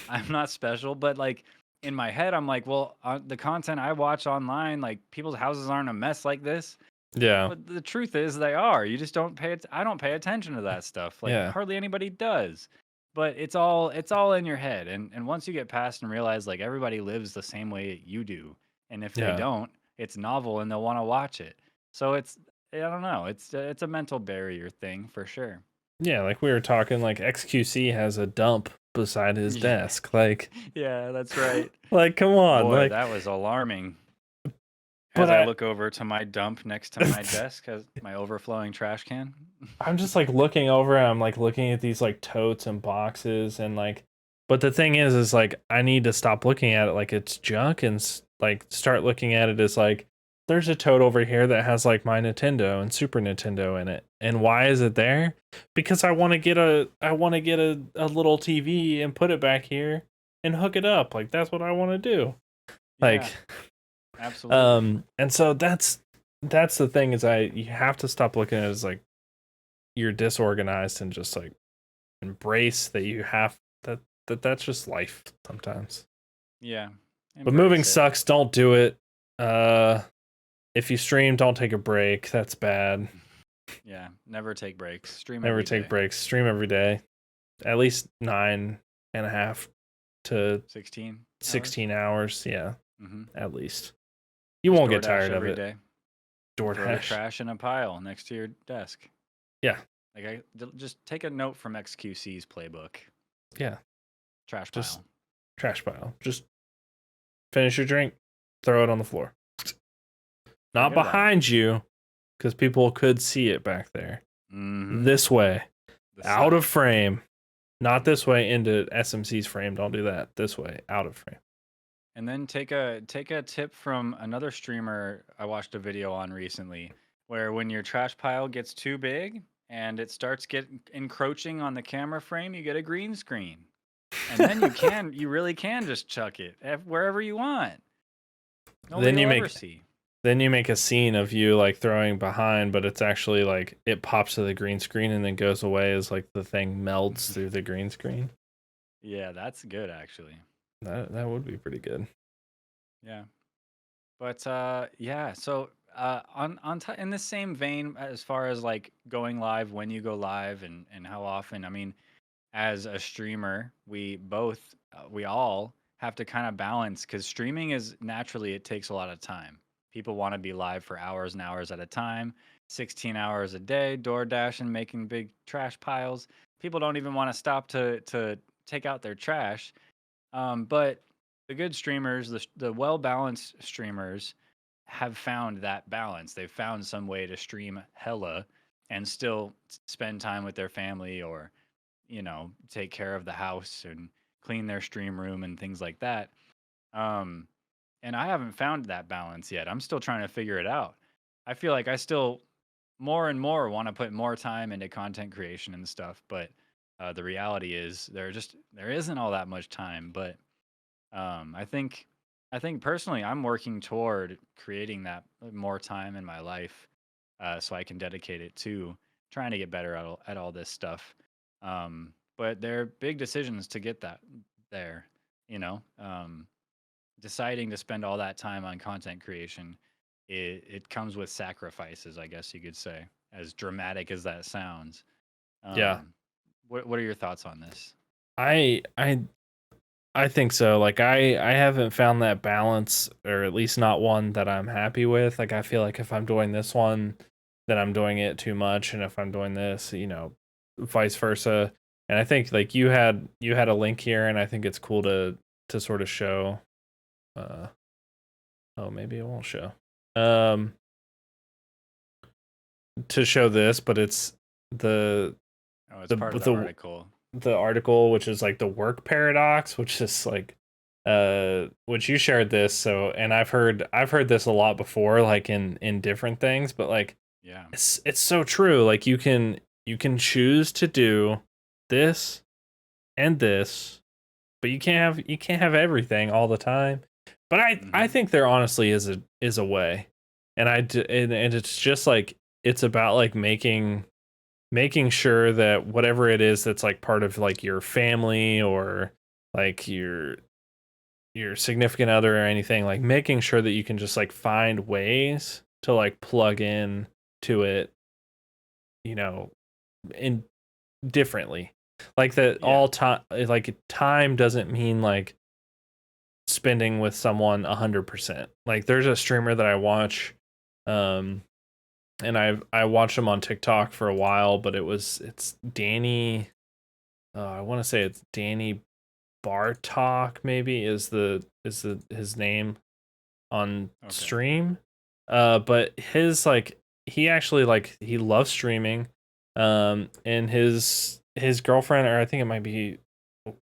I'm not special, but like in my head, I'm like, well, the content I watch online, like people's houses aren't a mess like this. Yeah. But the truth is, they are. You just don't pay it. I don't pay attention to that stuff. Like Yeah. hardly anybody does. But it's all in your head. And once you get past and realize like everybody lives the same way you do, and if they Yeah. don't, it's novel and they'll want to watch it. So I don't know. It's a mental barrier thing for sure. Yeah, like we were talking, like XQC has a dump beside his Yeah. desk. Like, Yeah, that's right. like come on, Boy, like. that was alarming. But As I look over to my dump next to my desk, as my overflowing trash can. I'm just like looking over and I'm like looking at these like totes and boxes and like, but the thing is like I need to stop looking at it like it's junk and like start looking at it as like there's a tote over here that has like my Nintendo and Super Nintendo in it. And why is it there? Because I want to get a little TV and put it back here and hook it up. Like that's what I want to do. Like Yeah, absolutely. and so that's the thing is you have to stop looking at it as like you're disorganized and just like embrace that you have that's just life sometimes. Yeah. But moving Embrace it. sucks. Don't do it. If you stream, don't take a break. That's bad. Yeah, never take breaks. Stream Never every take day. breaks. Stream every day. At least 9.5 to 16 hours. Yeah, Mm-hmm. at least. You won't get DoorDash tired of every it. day. Throw the DoorDash. trash in a pile next to your desk. Yeah. Like just take a note from XQC's playbook. Yeah. Trash Just pile. trash pile. Just finish your drink, throw it on the floor. Not Look at that. behind you, because people could see it back there. Mhm. This way, The out of side. frame. Not this way into SMC's frame. Don't do that. This way, out of frame. And then take a tip from another streamer I watched a video on recently, where when your trash pile gets too big and it starts encroaching on the camera frame, you get a green screen, and then you really can just chuck it wherever you want. Nobody Then you will make ever see. Then you make a scene of you like throwing behind, but it's actually like it pops to the green screen and then goes away as like the thing melds through the green screen. Yeah, that's good actually. That would be pretty good. Yeah. But yeah, so in the same vein as far as like going live, when you go live and how often, I mean, as a streamer, we all have to kind of balance because streaming is naturally it takes a lot of time. People want to be live for hours and hours at a time, 16 hours a day, DoorDash and making big trash piles. People don't even want to stop to take out their trash. But the good streamers, the well balanced streamers, have found that balance. They've found some way to stream hella and still spend time with their family or, take care of the house and clean their stream room and things like that. Um, and I haven't found that balance yet. I'm still trying to figure it out. I feel like I still more and more want to put more time into content creation and stuff, but the reality is there isn't all that much time. But um, I think I think personally, I'm working toward creating that more time in my life, so I can dedicate it to trying to get better at all this stuff. But they're big decisions to get that there. You know, deciding to spend all that time on content creation, it comes with sacrifices, I guess you could say, as dramatic as that sounds. Yeah. What are your thoughts on this? I I I think so. Like I haven't found that balance, or at least not one that I'm happy with. Like I feel like if I'm doing this one, then I'm doing it too much, and if I'm doing this, vice versa. And I think like you had a link here, and I think it's cool to sort of show. Uh, oh, maybe it won't show. Um, to show this, but it's the Oh, it's the part of the the article. the article, which is like the work paradox, which is like which you shared this. So, and I've heard this a lot before, like in different things, but like Yeah. it's so true. Like you can choose to do this and this, but you can't have everything all the time. But I Hmm. think there honestly is a way. And and it's just like it's about like making sure that whatever it is that's like part of like your family or like your significant other or anything, like making sure that you can just like find ways to like plug in to it, you know, in differently. Like that Yeah. all time, like time doesn't mean like spending with someone 100%. Like there's a streamer that I watch, um and I watched him on TikTok for a while, but it's Danny. I want to say it's Danny Bartok. Maybe is the his name on Okay. stream. But his like he actually like he loves streaming. And his girlfriend, or I think it might be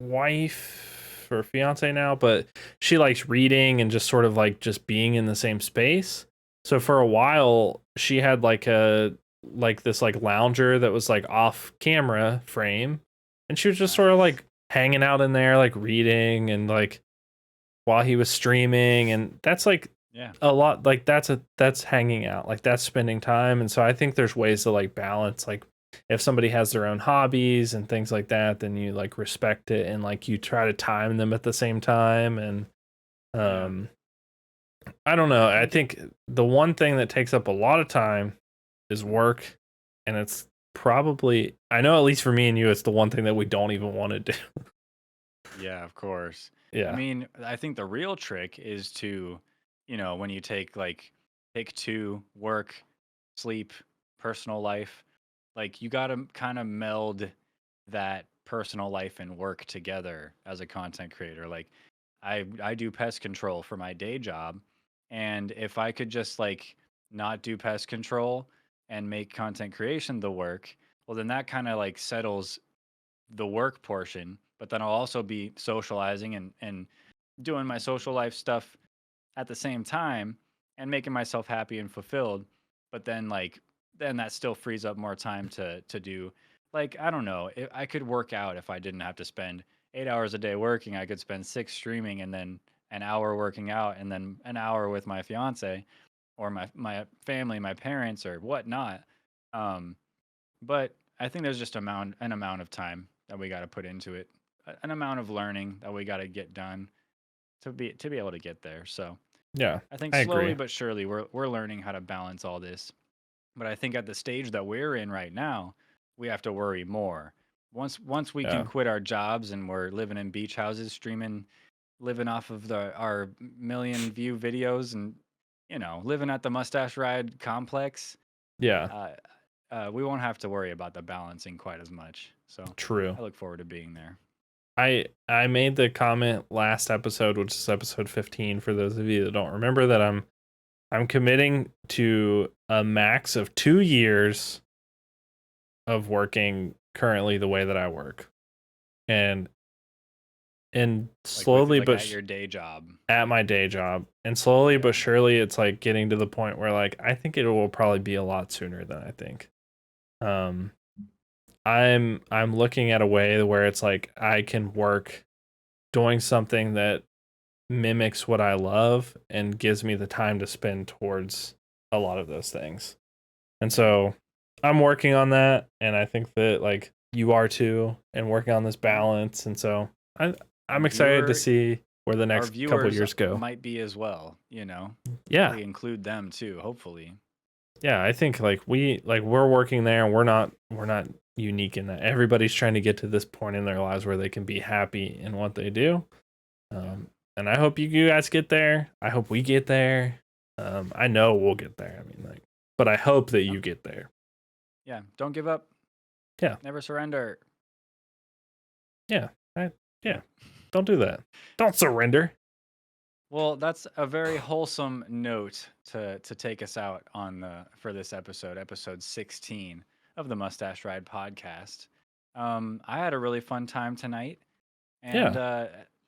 wife or fiance now, but she likes reading and just sort of like just being in the same space. So for a while, she had like this like lounger that was like off camera frame, and she was just sort of Nice. like hanging out in there, like reading and like while he was streaming, and that's like Yeah. a lot. Like that's hanging out, like that's spending time. And so I think there's ways to like balance, like if somebody has their own hobbies and things like that, then you like respect it and like you try to time them at the same time. And Yeah. um I don't know, I I think it. think the one thing that takes up a lot of time is work. And it's probably, I know at least for me and you, it's the one thing that we don't even want to do. Yeah, of course. I Yeah. mean, I think the real trick is to, when you take two, work, sleep, personal life, like you got to kind of meld that personal life and work together as a content creator. Like I do pest control for my day job, and if I could just like not do pest control and make content creation the work, well then that kind of like settles the work portion, but then I'll also be socializing and doing my social life stuff at the same time and making myself happy and fulfilled. But then that still frees up more time to do like I don't know. I could work out if I didn't have to spend 8 hours a day working. I could spend six streaming and then an hour working out and then an hour with my fiance or my family, my parents or whatnot. Um, but I think there's just an amount of time that we got to put into it, an amount of learning that we got to get done. to be able to get there. So Yeah, I think I slowly agree. but surely we're learning how to balance all this. But I think at the stage that we're in right now, we have to worry more. Once we can Yeah, quit our jobs and we're living in beach houses, streaming, living off of our million view videos, and living at the Mustache Ride complex, yeah, uh, we won't have to worry about the balancing quite as much. So true. I look forward to being there. I made the comment last episode, which is episode 15, for those of you that don't remember, that I'm committing to a max of 2 years of working currently the way that I work. And slowly but At your day job. at my day job, and slowly Yeah. but surely it's like getting to the point where like I think it will probably be a lot sooner than I think. Um I'm looking at a way where it's like I can work doing something that mimics what I love and gives me the time to spend towards a lot of those things. And so I'm working on that, and I think that like you are too, and working on this balance. And so I'm excited to see where the Our next couple viewers years go. might be as well. Yeah. We include them too, hopefully. Yeah, I think like we're working there, and we're not unique in that. Everybody's trying to get to this point in their lives where they can be happy in what they do. And I hope you guys get there. I hope we get there. I know we'll get there. I mean, like, but I hope that you get there. Yeah, don't give up. Yeah. Never surrender. Yeah. Don't do that. Don't surrender. Well, that's a very wholesome note to take us out for this episode 16 of the Mustache Ride podcast. I had a really fun time tonight, and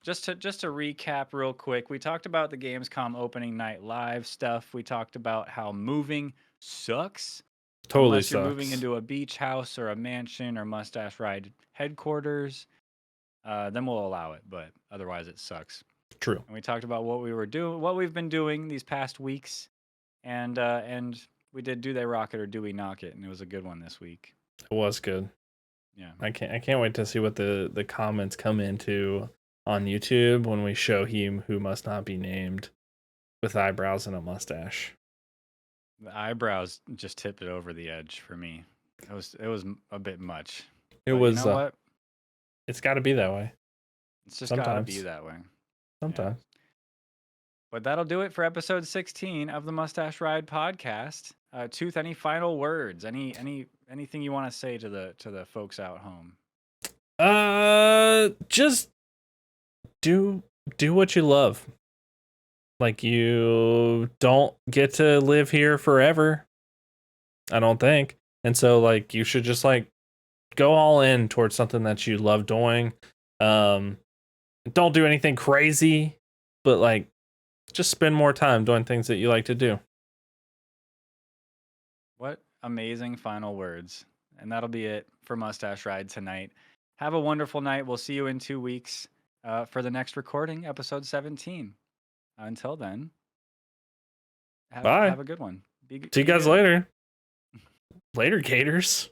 just to recap real quick, we talked about the Gamescom Opening Night live stuff. We talked about how moving sucks. Totally Unless you're sucks. moving into a beach house or a mansion or Mustache Ride headquarters, then we'll allow it. But otherwise, it sucks. True. And we talked about what we've been doing these past weeks, and we did Do They Rock It or Do We Knock It, and it was a good one this week. It was good. Yeah. I can't wait to see what the comments come into on YouTube when we show him who must not be named with eyebrows and a mustache. The eyebrows just tipped it over the edge for me. It was a bit much. It But was. You know what? It's got to be that way. It's just gotta be that way. Sometimes. Yeah. But that'll do it for episode 16 of the Mustache Ride podcast. Tooth, any final words? Anything you want to say to the folks out home? Just do what you love. Like, you don't get to live here forever, I don't think. And so like you should just like go all in towards something that you love doing. Don't do anything crazy, but like just spend more time doing things that you like to do. What amazing final words. And that'll be it for Mustache Ride tonight. Have a wonderful night. We'll see you in 2 weeks for the next recording, episode 17. Until then, Bye. Have a good one. See you guys later. Later, Gators.